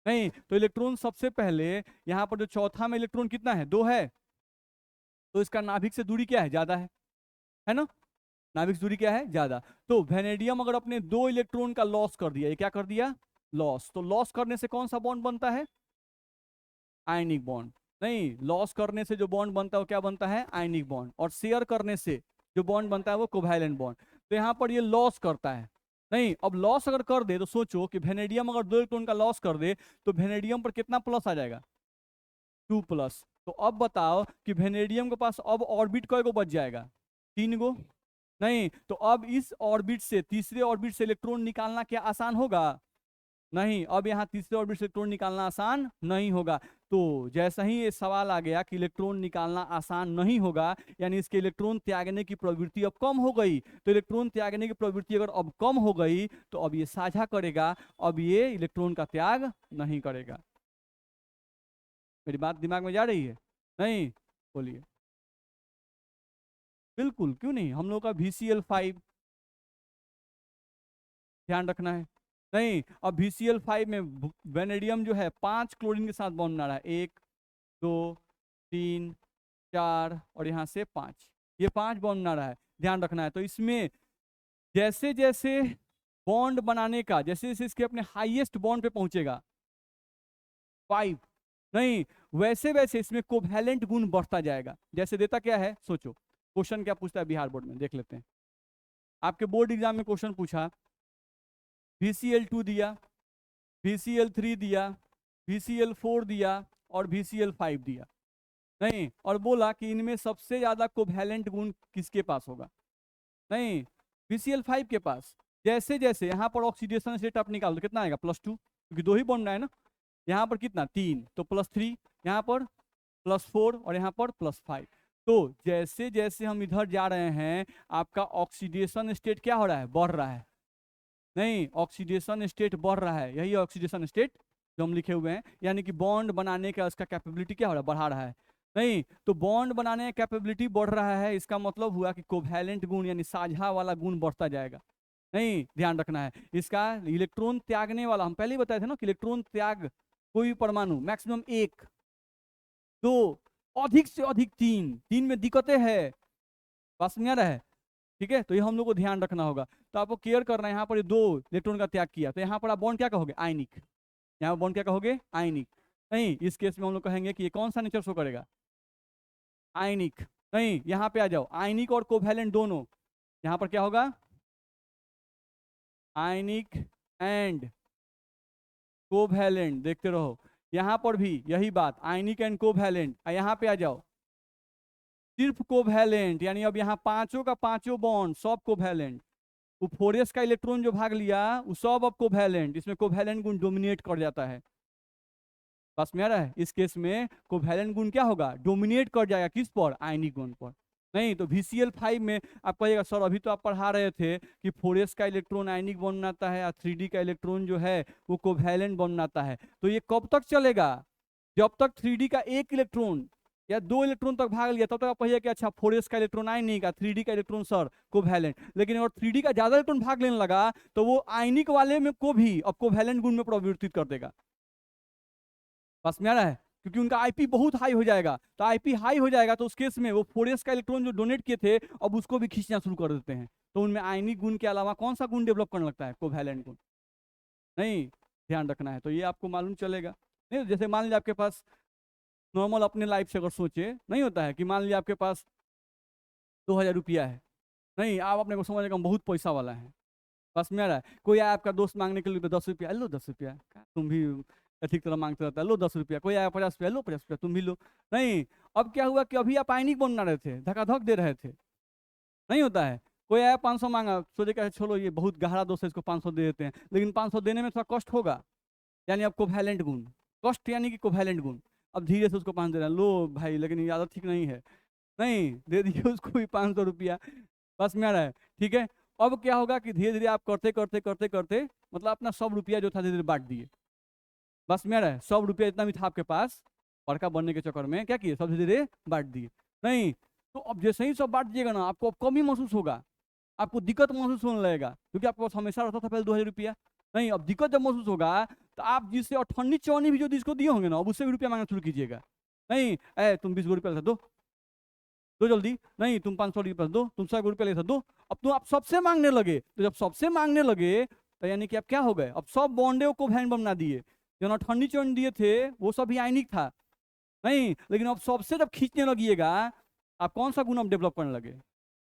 नहीं, तो इलेक्ट्रॉन सबसे पहले यहाँ पर जो चौथा में इलेक्ट्रॉन कितना है? 2 है, तो इसका नाभिक से दूरी क्या है? ज्यादा है ना? नाभिक से दूरी क्या है? ज्यादा। तो वेनेडियम अगर अपने 2 इलेक्ट्रॉन का लॉस कर दिया, ये क्या कर दिया? लॉस। तो लॉस करने से कौन सा बॉन्ड बनता है? Ionic bond. नहीं, लॉस करने से जो बॉन्ड बनता है वो क्या बनता है? Ionic bond. और शेयर करने से जो बॉन्ड बनता है वो कोवैलेंट बॉन्ड। तो यहाँ पर ये लॉस करता है। नहीं, अब लॉस अगर कर दे तो सोचो कि वेनेडियम अगर 2 इलेक्ट्रॉन का लॉस कर दे तो वेनेडियम पर कितना प्लस आ जाएगा? 2 प्लस। तो अब बताओ कि वेनेडियम के पास अब ऑर्बिट कय गो बच जाएगा? 3 गो। नहीं, तो अब इस ऑर्बिट से तीसरे ऑर्बिट से इलेक्ट्रॉन निकालना क्या आसान होगा? नहीं, अब यहाँ तीसरे ऑर्बिट से इलेक्ट्रॉन निकालना आसान नहीं होगा। तो जैसा ही ये सवाल आ गया कि इलेक्ट्रॉन निकालना आसान नहीं होगा, यानी इसके इलेक्ट्रॉन त्यागने की प्रवृत्ति अब कम हो गई। तो इलेक्ट्रॉन त्यागने की प्रवृत्ति अगर अब कम हो गई तो अब ये साझा करेगा, अब ये इलेक्ट्रॉन का त्याग नहीं करेगा। मेरी बात दिमाग में जा रही है? नहीं? बोलिए। बिल्कुल, क्यों नहीं, हम लोग का VCl5 ध्यान रखना है। नहीं, अब VCl5 में वेनेडियम जो है 5 क्लोरीन के साथ बॉन्ड बना रहा है, 1 2 3 4 और यहाँ से 5, ये 5 बॉन्ड बना रहा है, ध्यान रखना है। तो इसमें जैसे जैसे बॉन्ड बनाने का, जैसे जैसे इसके अपने हाईएस्ट बॉन्ड पे पहुंचेगा 5, नहीं, वैसे वैसे इसमें कोवैलेंट गुण बढ़ता जाएगा। जैसे देता क्या है, सोचो क्वेश्चन क्या पूछता है बिहार बोर्ड में, देख लेते हैं। आपके बोर्ड एग्जाम में क्वेश्चन पूछा, VCl2 दिया, VCl3 दिया, VCl4 दिया और VCl5 दिया, नहीं, और बोला कि इनमें सबसे ज्यादा कोवैलेंट गुण किसके पास होगा? नहीं, VCl5 के पास। जैसे जैसे यहाँ पर ऑक्सीडेशन स्टेट आप निकाल दो, कितना आएगा? +2, क्योंकि 2 ही बॉन्ड है ना। यहाँ पर कितना? 3, तो +3, यहाँ पर +4 और यहाँ पर +5। तो जैसे जैसे हम इधर जा रहे हैं आपका ऑक्सीडेशन स्टेट क्या हो रहा है? बढ़ रहा है। नहीं, ऑक्सीडेशन स्टेट बढ़ रहा है, यही ऑक्सीडेशन स्टेट जो हम लिखे हुए हैं, यानी कि बॉन्ड बनाने का उसका कैपेबिलिटी क्या हो रहा है? बढ़ा रहा है। नहीं, तो बॉन्ड बनाने का कैपेबिलिटी बढ़ रहा है, इसका मतलब हुआ कि कोवैलेंट गुण यानी साझा वाला गुण बढ़ता जाएगा। नहीं, ध्यान रखना है इसका। इलेक्ट्रॉन त्यागने वाला हम पहले ही बताए थे ना कि इलेक्ट्रॉन त्याग कोई भी परमाणु मैक्सिमम 1 2 अधिक से अधिक 3, 3 में दिक्कतें है, पास में आ रहा है, ठीक है। तो ये हम लोग को ध्यान रखना होगा। तो आपको केयर करना है, यहाँ पर 2 इलेक्ट्रॉन का त्याग किया, तो यहाँ पर आप बॉन्ड क्या कहोगे? आयनिक। यहाँ बॉन्ड क्या कहोगे? आयनिक। नहीं, इस केस में हम लोग कहेंगे कि ये कौन सा नेचर शो करेगा? आयनिक। नहीं, यहाँ पे आ जाओ, आयनिक और कोवैलेंट दोनों, यहाँ पर क्या होगा? आयनिक एंड कोवैलेंट, देखते रहो। यहाँ पर भी यही बात, आयनिक एंड कोवैलेंट। यहाँ पे आ जाओ, सिर्फ कोवैलेंट, यानी अब यहाँ पांचों का पांचों बॉन्ड सब कोवैलेंट। वो 4s का इलेक्ट्रॉन जो भाग लिया वो सब अब कोवैलेंट, इसमें कोवैलेंट गुण डोमिनेट कर जाता है। बस में आ रहा है, इस केस में कोवैलेंट गुण क्या होगा? डोमिनेट कर जाएगा, किस पर? आयनिक गुण पर। नहीं, तो VCl5 में आप कहिएगा सर अभी तो आप पढ़ा रहे थे कि 4s का इलेक्ट्रॉन आयनिक बॉन्ड बनाता है और 3d का इलेक्ट्रॉन जो है वो कोवैलेंट बॉन्ड बनाता है। तो ये कब तक चलेगा? जब तक 3d का 1 इलेक्ट्रॉन या 2 इलेक्ट्रॉन तक भाग लिया तब तक आप कहिए कि अच्छा 4s का इलेक्ट्रॉन आयनिक, 3d का इलेक्ट्रॉन सर कोवैलेंट। लेकिन अगर 3d का ज्यादा इलेक्ट्रॉन भाग लेने लगा तो वो आयनिक वाले में को भी अब कोवैलेंट गुण में परिवर्तित कर देगा। बस में आ रहा है, क्योंकि उनका आईपी बहुत हाई हो जाएगा। तो आईपी हाई हो जाएगा तो उस केस में वो 4s का इलेक्ट्रॉन जो डोनेट किए थे अब उसको भी खींचना शुरू कर देते हैं। तो उनमें आयनिक गुण के अलावा कौन सा गुण डेवलप करने लगता है? कोवैलेंट गुण। नहीं, ध्यान रखना है। तो ये आपको मालूम चलेगा। नहीं, जैसे मान लीजिए आपके पास नॉर्मल अपने लाइफ से अगर सोचे, नहीं होता है कि मान लीजिए आपके पास 2000 रुपया है, नहीं, आप अपने को समझ बहुत पैसा वाला है। बस में आ रहा है, कोई आया आपका दोस्त मांगने के लिए तो 10 रुपया, लो 10 रुपया, तुम भी ठीक तरह मांगते रहता है, लो 10 रुपया। कोई आया 50 रुपया, लो 50 रुपया, तुम भी लो। नहीं, अब क्या हुआ कि अभी आप आयनिक बनना रहे थे, धकाधक दे रहे थे, नहीं होता है। कोई आया 500 मांगा, सोचे क्या चलो ये बहुत गहरा दोस्त है इसको 500 दे देते हैं, लेकिन 500 देने में थोड़ा कष्ट होगा, यानी अब कोवैलेंट गुण, कष्ट यानी कि कोवैलेंट गुण। अब धीरे से उसको 500 दे रहा है, लो भाई लेकिन ये आदत ठीक नहीं है, नहीं, दे दिए उसको भी 500 रुपया। बस में आ रहा है, ठीक है। अब क्या होगा कि धीरे धीरे आप करते करते करते करते मतलब अपना सब रुपया जो था धीरे धीरे बांट दिए। बस में आ रहा है, सब रुपया जितना भी था आपके पास बड़का बनने के चक्कर में क्या किए? सब धीरे धीरे बांट दिए। नहीं, तो अब जैसे ही सब बांट दिएगा ना आपको अब कमी महसूस होगा, आपको दिक्कत महसूस होने लगेगा, क्योंकि आपके पास हमेशा रहता था पहले 2000 रुपया। नहीं, अब दिक्कत जब महसूस होगा तो आप जिससे 98 भी जो जिसको दिए होंगे ना अब उससे भी रुपया मांगना शुरू कीजिएगा। नहीं, तुम 20 रुपया दो, दो जल्दी, नहीं तुम 500 रुपये दो, तुम 100 रुपये ले दो। अब तो आप सबसे मांगने लगे, तो जब सबसे मांगने लगे तो यानी कि आप क्या हो गए? अब सब बॉन्डे को कोवैलेंट बना दिए। जो ठंडी चोन दिए थे वो सब भी आयनिक था, नहीं, लेकिन अब सबसे जब खींचने लगिएगा आप कौन सा गुण अब डेवलप करने लगे?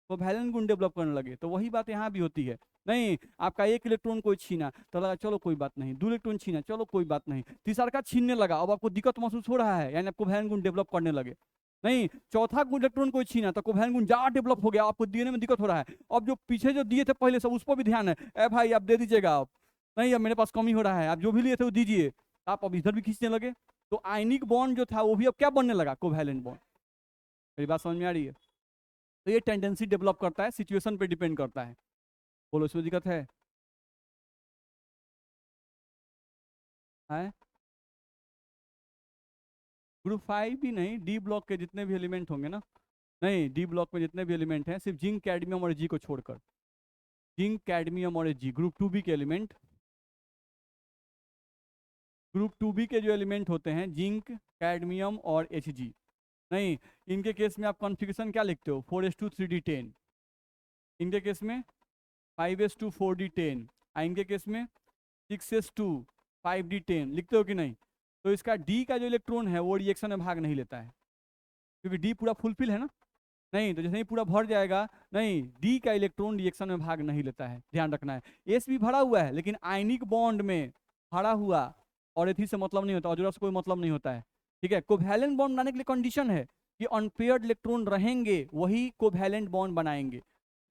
कोवैलेंट गुण डेवलप करने लगे। तो वही बात यहाँ भी होती है। नहीं, आपका 1 इलेक्ट्रॉन कोई छीना तो लगा चलो कोई बात नहीं, 2 इलेक्ट्रॉन छीना चलो कोई बात नहीं, तीसरा का छीनने लगा, अब आपको दिक्कत महसूस हो रहा है, यानी आपको कोवैलेंट गुण डेवलप करने लगे। नहीं, चौथा इलेक्ट्रॉन कोई छीना तो कोवैलेंट बॉन्ड ज्यादा डेवलप हो गया, आपको डीएनए में दिक्कत हो रहा है। अब जो पीछे जो दिए थे पहले सब, उस पर भी ध्यान है। ए भाई आप दे दीजिएगा, आप नहीं, अब मेरे पास कमी हो रहा है, आप जो भी लिए थे वो दीजिए। आप अब इधर भी खींचने लगे, तो आयनिक बॉन्ड जो था वो भी अब क्या बनने लगा, कोवैलेंट बॉन्ड। मेरी बात समझ में आ रही है? तो ये टेंडेंसी डेवलप करता है, सिचुएशन पे डिपेंड करता है। बोलो इसमें दिक्कत है? ग्रुप 5 भी नहीं, डी ब्लॉक के जितने भी एलिमेंट होंगे ना, नहीं, डी ब्लॉक में जितने भी एलिमेंट हैं सिर्फ जिंक, कैडमियम और जी को छोड़कर, जिंक, कैडमियम और जी, ग्रुप 2b के एलिमेंट, ग्रुप 2b के जो एलिमेंट होते हैं जिंक, कैडमियम और एच जी, नहीं, इनके केस में आप कॉन्फ़िगरेशन क्या लिखते हो, 4s2 3d10, इनके केस में 5s2 4d10, इनके केस में 6s2 5d10 लिखते हो कि नहीं? तो इसका डी का जो इलेक्ट्रॉन है वो रिएक्शन में भाग नहीं लेता है, क्योंकि डी पूरा फुलफिल है ना। नहीं, तो जैसे ही पूरा भर जाएगा, नहीं, डी का इलेक्ट्रॉन रिएक्शन में भाग नहीं लेता है, ध्यान रखना है। एस भी भरा हुआ है लेकिन आयनिक बॉन्ड में भरा हुआ, और एथी से मतलब नहीं होता, और से कोई मतलब नहीं होता है, ठीक है। कोवैलेंट बॉन्ड बनाने के लिए कंडीशन है कि अनपेयर्ड इलेक्ट्रॉन रहेंगे वही कोवैलेंट बॉन्ड बनाएंगे,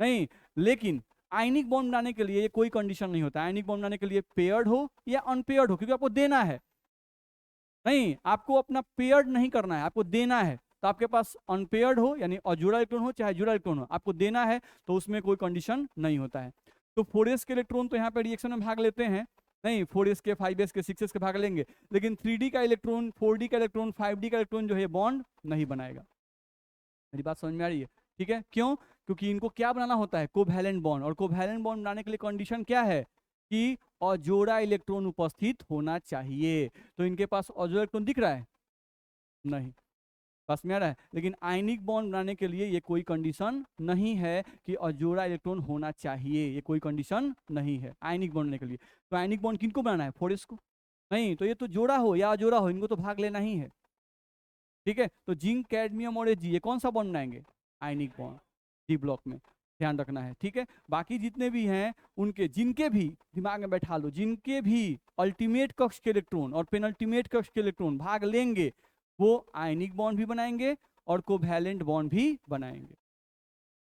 नहीं, लेकिन आयनिक बॉन्ड बनाने के लिए ये कोई कंडीशन नहीं होता। आयनिक बॉन्ड बनाने के लिए पेयर्ड हो या अनपेयर्ड हो, क्योंकि आपको देना है, नहीं, आपको अपना पेयर्ड नहीं करना है, आपको देना है। तो आपके पास अनपेयर्ड हो यानी अजुड़ा इलेक्ट्रॉन हो चाहे जुड़ा इलेक्ट्रॉन हो, आपको देना है, तो उसमें कोई कंडीशन नहीं होता है। तो 4s के इलेक्ट्रॉन तो यहाँ पे रिएक्शन में भाग लेते हैं, नहीं, 4s के, 5s के, 6s के भाग लेंगे, लेकिन 3d का इलेक्ट्रॉन, 4d का इलेक्ट्रॉन, 5d का इलेक्ट्रॉन जो है बॉन्ड नहीं बनाएगा। मेरी बात समझ में आ रही है? ठीक है, क्यों? क्योंकि इनको क्या बनाना होता है, कोवैलेंट बॉन्ड, और कोवैलेंट बॉन्ड बनाने के लिए कंडीशन क्या है कि अजोड़ा इलेक्ट्रॉन उपस्थित होना चाहिए। तो इनके पास अजोड़ा इलेक्ट्रॉन दिख रहा है? नहीं, पास में आ रहा है। लेकिन आयनिक बॉन्ड बनाने के लिए ये कोई कंडीशन नहीं है कि अजोड़ा इलेक्ट्रॉन होना चाहिए, ये कोई कंडीशन नहीं है आयनिक बॉन्ड बनाने के लिए। तो आयनिक बॉन्ड किनको बनाना है, 4s को, नहीं, तो ये तो जोड़ा हो या अजोड़ा हो, इनको तो भाग लेना ही है, ठीक है। तो जिंक, कैडमियम और जी, ये कौन सा बॉन्ड बनाएंगे, आयनिक बॉन्ड, डी ब्लॉक में, ध्यान रखना है, ठीक है। बाकी जितने भी हैं उनके, जिनके भी दिमाग में बैठा लो, जिनके भी अल्टीमेट कक्ष के इलेक्ट्रॉन और पेनल्टीमेट कक्ष के इलेक्ट्रॉन भाग लेंगे, वो आयनिक बॉन्ड भी बनाएंगे और कोवैलेंट बॉन्ड भी बनाएंगे।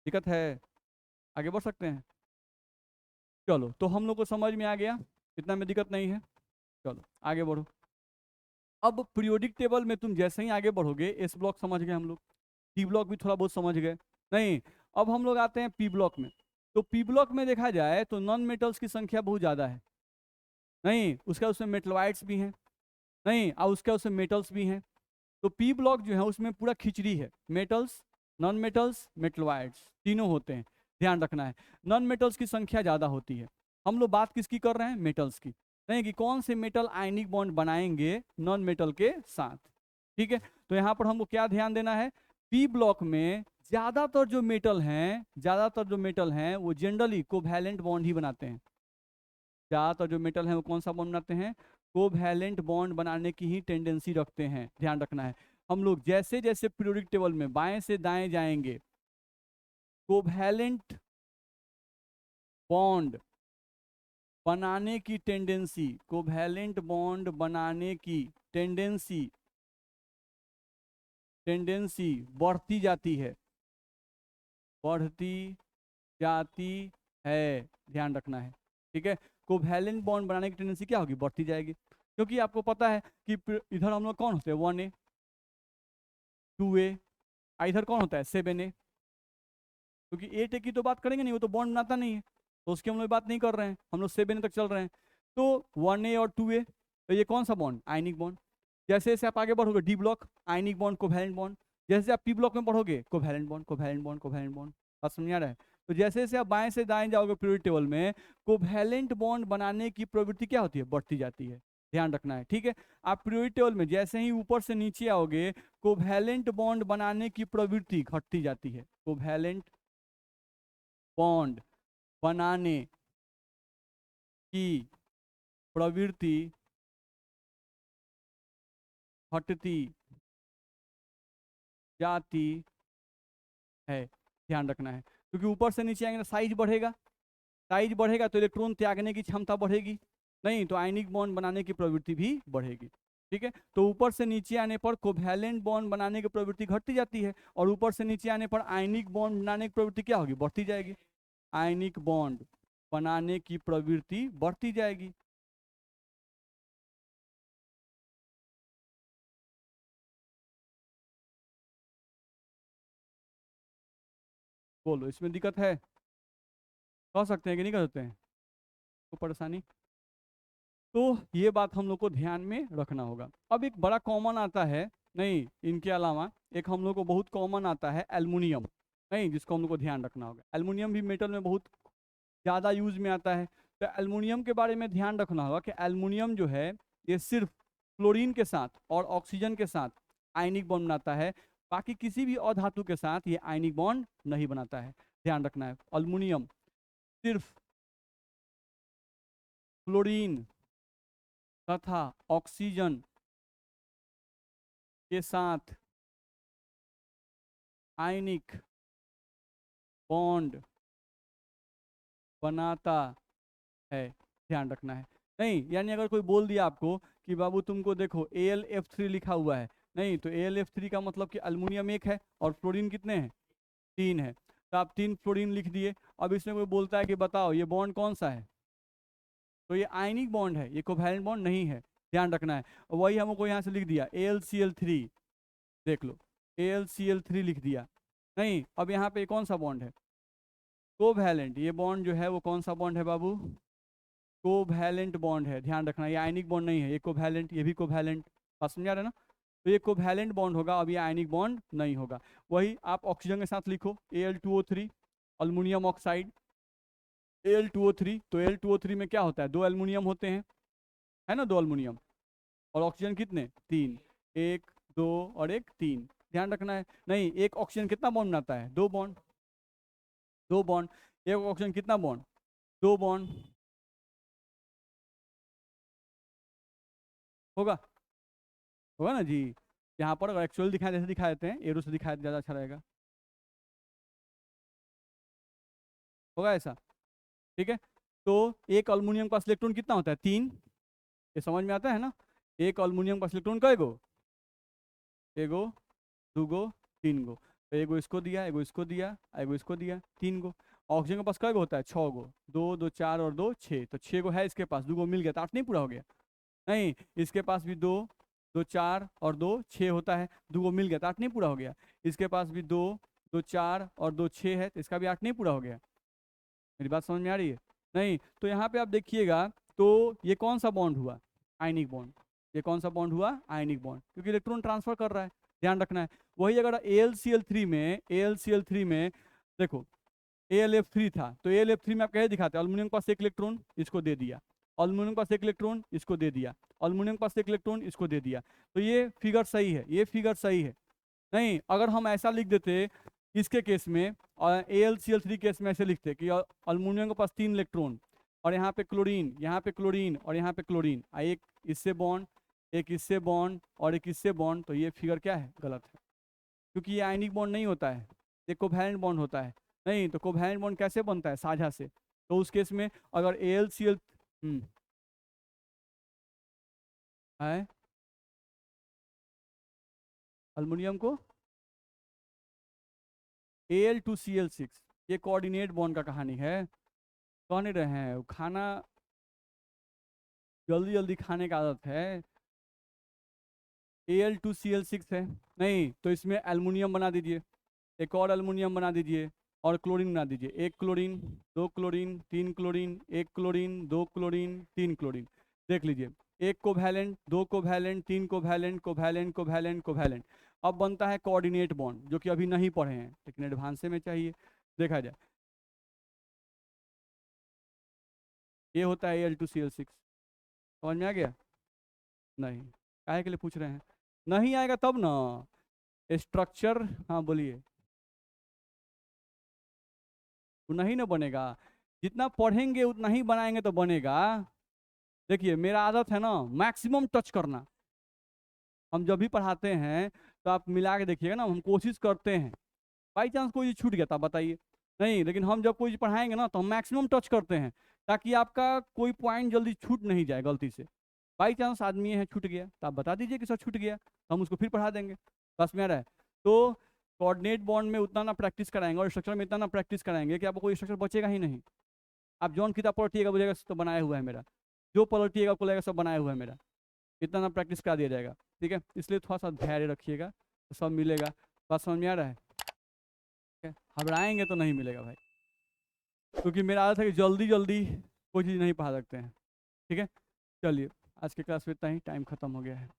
दिक्कत है? आगे बढ़ सकते हैं? चलो, तो हम लोग को समझ में आ गया, इतना में दिक्कत नहीं है। चलो आगे बढ़ो। अब पीरियोडिक टेबल में तुम जैसे ही आगे बढ़ोगे, एस ब्लॉक समझ गए हम लोग, टी ब्लॉक भी थोड़ा बहुत समझ गए, नहीं, अब हम लोग आते हैं पी ब्लॉक में। तो पी ब्लॉक में देखा जाए तो नॉन मेटल्स की संख्या बहुत ज़्यादा है, नहीं, उसका उसमें मेटलवाइड्स भी हैं, नहीं, और उसका उसमें मेटल्स भी हैं। तो पी ब्लॉक जो है उसमें पूरा खिचड़ी है, मेटल्स, नॉन मेटल्स, मेटलवाइड्स तीनों होते हैं, ध्यान रखना है। नॉन मेटल्स की संख्या ज़्यादा होती है। हम लोग बात किसकी कर रहे हैं, मेटल्स की, नहीं, कि कौन से मेटल आयनिक बॉन्ड बनाएंगे नॉन मेटल के साथ, ठीक है। तो यहाँ पर हमको क्या ध्यान देना है, पी ब्लॉक में ज़्यादातर जो मेटल हैं, ज़्यादातर जो मेटल हैं वो जनरली कोवैलेंट बॉन्ड ही बनाते हैं। ज़्यादातर जो मेटल हैं वो कौन सा बॉन्ड बनाते हैं, कोवैलेंट बॉन्ड बनाने की ही टेंडेंसी रखते हैं, ध्यान रखना है। हम लोग जैसे जैसे पीरियोडिक टेबल में बाएं से दाएं जाएंगे, कोवैलेंट बॉन्ड बनाने की टेंडेंसी, कोवैलेंट बॉन्ड बनाने की टेंडेंसी टेंडेंसी बढ़ती जाती है, बढ़ती जाती है, ध्यान रखना है, ठीक है। कोवैलेंट बॉन्ड बनाने की टेंडेंसी क्या होगी, बढ़ती जाएगी, क्योंकि आपको पता है कि इधर हम लोग कौन होते हैं, 1a 2a, इधर कौन होता है 7a, क्योंकि 8a की तो बात करेंगे नहीं, वो तो बॉन्ड बनाता नहीं है, तो उसकी हम लोग बात नहीं कर रहे हैं, हम लोग 7a तक चल रहे हैं। तो 1a और 2a, तो ये कौन सा बॉन्ड, आयनिक बॉन्ड। जैसे जैसे आप आगे बढ़ोगे, D block, ionic bond, covalent bond, जैसे आप पी ब्लॉक में बढ़ोगे, covalent bond, covalent bond, covalent bond, बात समझ आ रहा है। तो जैसे जैसे आप बाएं से दाएं जाओगे पीरियोडिक टेबल में, कोवैलेंट बॉन्ड बनाने की प्रवृत्ति क्या होती है, बढ़ती जाती है, ध्यान रखना है, ठीक है। आप पीरियोडिक टेबल में जैसे ही ऊपर से नीचे आओगे, कोवैलेंट बॉन्ड बनाने की प्रवृत्ति घटती जाती है, कोवैलेंट बॉन्ड बनाने की प्रवृत्ति घटती जाती है, ध्यान रखना है, क्योंकि ऊपर से नीचे आएंगे तो साइज बढ़ेगा, साइज बढ़ेगा तो इलेक्ट्रॉन त्यागने की क्षमता बढ़ेगी, नहीं, तो आयनिक बॉन्ड बनाने की प्रवृत्ति भी बढ़ेगी। ठीक है। तो ऊपर से नीचे आने पर कोवैलेंट बॉन्ड बनाने की प्रवृत्ति घटती जाती है, और ऊपर से नीचे आने पर आयनिक बॉन्ड बनाने की प्रवृत्ति क्या होगी, बढ़ती जाएगी। आयनिक बॉन्ड बनाने की प्रवृत्ति बढ़ती जाएगी। बोलो, इसमें दिक्कत है? कह सकते हैं कि नहीं कह सकते हैं? कोई परेशानी? तो ये बात हम लोग को ध्यान में रखना होगा। अब एक बड़ा कॉमन आता है, नहीं इनके अलावा एक हम लोग को बहुत कॉमन आता है एल्युमिनियम, नहीं जिसको हम लोग को ध्यान रखना होगा। एल्युमिनियम भी मेटल में बहुत ज़्यादा यूज में आता है। तो एल्युमिनियम के बारे में ध्यान रखना होगा कि एल्युमिनियम जो है ये सिर्फ क्लोरीन के साथ और ऑक्सीजन के साथ आयनिक बॉन्ड बनाता है, बाकी किसी भी अधातु के साथ ये आयनिक बॉन्ड नहीं बनाता है। ध्यान रखना है, एल्युमिनियम सिर्फ क्लोरीन तथा ऑक्सीजन के साथ आयनिक बॉन्ड बनाता है। ध्यान रखना है। नहीं यानी अगर कोई बोल दिया आपको कि बाबू तुमको देखो AlF3 लिखा हुआ है, नहीं तो AlF3 का मतलब कि अल्युमिनियम एक है और फ्लोरीन कितने हैं, 3 है, तो आप 3 फ्लोरीन लिख दिए। अब इसमें कोई बोलता है कि बताओ ये बॉन्ड कौन सा है, तो ये आयनिक बॉन्ड है, ये कोवैलेंट बॉन्ड नहीं है। ध्यान रखना है। वही हमको यहाँ से लिख दिया AlCl3, देख लो AlCl3 लिख दिया। नहीं अब यहाँ पे कौन सा बॉन्ड है, कोवैलेंट। ये बॉन्ड जो है वो कौन सा बॉन्ड है बाबू, कोवैलेंट बॉन्ड है। ध्यान रखना, ये आयनिक बॉन्ड नहीं है, ये कोवैलेंट, ये भी कोवैलेंट। बात समझा रहे ना? तो ये कोवैलेंट बॉन्ड होगा, अब ये आयनिक बॉन्ड नहीं होगा। वही आप ऑक्सीजन के साथ लिखो Al2O3, अल्युमिनियम ऑक्साइड Al2O3। तो Al2O3 में क्या होता है, 2 एल्युमिनियम होते हैं, है ना, 2 एल्युमिनियम, और ऑक्सीजन कितने, 3, 1 2 और 1 3। ध्यान रखना है। नहीं एक ऑक्सीजन कितना बॉन्ड बनाता है, 2 बॉन्ड, 2 बॉन्ड। एक ऑक्सीजन कितना बॉन्ड, 2 बॉन्ड होगा, होगा ना जी। यहाँ पर अगर एक्चुअल दिखाए जैसे दिखा देते हैं, एरो से दिखाए तो ज़्यादा अच्छा रहेगा, होगा ऐसा। ठीक है। तो एक अल्युमिनियम का इलेक्ट्रॉन कितना होता है, 3। ये समझ में आता है ना? एक अल्युमिनियम का इलेक्ट्रॉन कय गो, एगो, दूगो, 3 गो। तो एगो इसको दिया, एगो इसको दिया, एगो इसको दिया, 3 गो। ऑक्सीजन के पास कय गो होता है, 6 गो, 2 2 4 और 2 6, तो 6 गो है इसके पास, 2 गो मिल गया तो 8 नहीं पूरा हो गया। नहीं इसके पास भी 2 2 4 और 2 6 होता है, 2 गो मिल गया तो 8 नहीं पूरा हो गया। इसके पास भी 2 2 4 और 2 6 है, तो इसका भी 8 नहीं पूरा हो गया। मेरी बात समझ में आ रही है? नहीं तो यहाँ पे आप देखिएगा, तो ये कौन सा बॉन्ड हुआ, आयनिक बॉन्ड। ये कौन सा बॉन्ड हुआ, आयनिक बॉन्ड, क्योंकि इलेक्ट्रॉन ट्रांसफर कर रहा है। ध्यान रखना है। वही अगर AlCl3 में देखो AlF3 था, तो AlF3 में आप कैसे दिखाते हैं, अल्युमिनियम के पास एक इलेक्ट्रॉन, इसको दे दिया, अल्युमिनियम के पास एक इलेक्ट्रॉन, इसको दे दिया, अल्युमिनियम के पास एक इलेक्ट्रॉन, इसको दे दिया। तो ये फिगर सही है, ये फिगर सही है। नहीं अगर हम ऐसा लिख देते इसके केस में, और AlCl3 केस में ऐसे लिखते कि अल्युमिनियम के पास 3 इलेक्ट्रॉन, और यहाँ पे क्लोरीन, यहाँ पे क्लोरीन, और यहाँ पे क्लोरीन, एक इससे बॉन्ड, एक इससे बॉन्ड, और एक इससे बॉन्ड, तो ये फिगर क्या है, गलत है, क्योंकि ये आयनिक बॉन्ड नहीं होता है, ये कोवैलेंट बॉन्ड होता है। नहीं तो कोवैलेंट बॉन्ड कैसे बनता है, साझा से। तो उस केस में अगर AlCl है, अल्युमिनियम को Al2Cl6, ये कोऑर्डिनेट बॉन्ड का कहानी है। कह नहीं रहे हैं, खाना जल्दी जल्दी खाने का आदत है। Al2Cl6 है, नहीं तो इसमें एल्युमिनियम बना दीजिए, एक और एल्युमिनियम बना दीजिए, और क्लोरीन बना दीजिए, 1 chlorine, 2 chlorine, 3 chlorine, 1 chlorine, 2 chlorine, 3 chlorine. देख लीजिए, 1 covalent, 2 covalent, 3 covalent, covalent covalent covalent. अब बनता है कोऑर्डिनेट बॉन्ड, जो कि अभी नहीं पढ़े हैं लेकिन एडवांस में चाहिए, देखा जाए। ये होता है Al2Cl6। समझ में आ गया? नहीं, काहे के लिए पूछ रहे हैं? नहीं आएगा तब ना स्ट्रक्चर। हाँ बोलिए। वो नहीं ना बनेगा, जितना पढ़ेंगे उतना ही बनाएंगे तो बनेगा। देखिए मेरा आदत है ना मैक्सिमम टच करना, हम जब भी पढ़ाते हैं तो आप मिला के देखिएगा ना, हम कोशिश करते हैं। बाई चांस कोई चीज़ छूट गया था बताइए, नहीं, लेकिन हम जब कोई चीज़ पढ़ाएंगे ना तो हम मैक्सिमम टच करते हैं, ताकि आपका कोई पॉइंट जल्दी छूट नहीं जाए गलती से। बाई चांस आदमी है छूट गया तो आप बता दीजिए कि सर छूट गया, तो हम उसको फिर पढ़ा देंगे। बस में आ रहा है। तो कोऑर्डिनेट बॉन्ड में उतना ना प्रैक्टिस कराएंगे और स्ट्रक्चर में इतना ना प्रैक्टिस कराएंगे कि आपको कोई स्ट्रक्चर बचेगा ही नहीं। आप जौन किताब पलटिएगा बोलेगा तो बनाया हुआ है मेरा, जो पलटिएगा आपको लगेगा सब बनाया हुआ है मेरा। इतना ना प्रैक्टिस करा दिया जाएगा, ठीक है। इसलिए थोड़ा सा धैर्य रखिएगा तो सब मिलेगा। बात समझ में आ रहा है? घबराएंगे तो नहीं मिलेगा भाई, क्योंकि मेरा आदत है कि जल्दी जल्दी कोई चीज़ नहीं पढ़ा सकते हैं, ठीक है। चलिए आज के क्लास में इतना ही, टाइम खत्म हो गया है।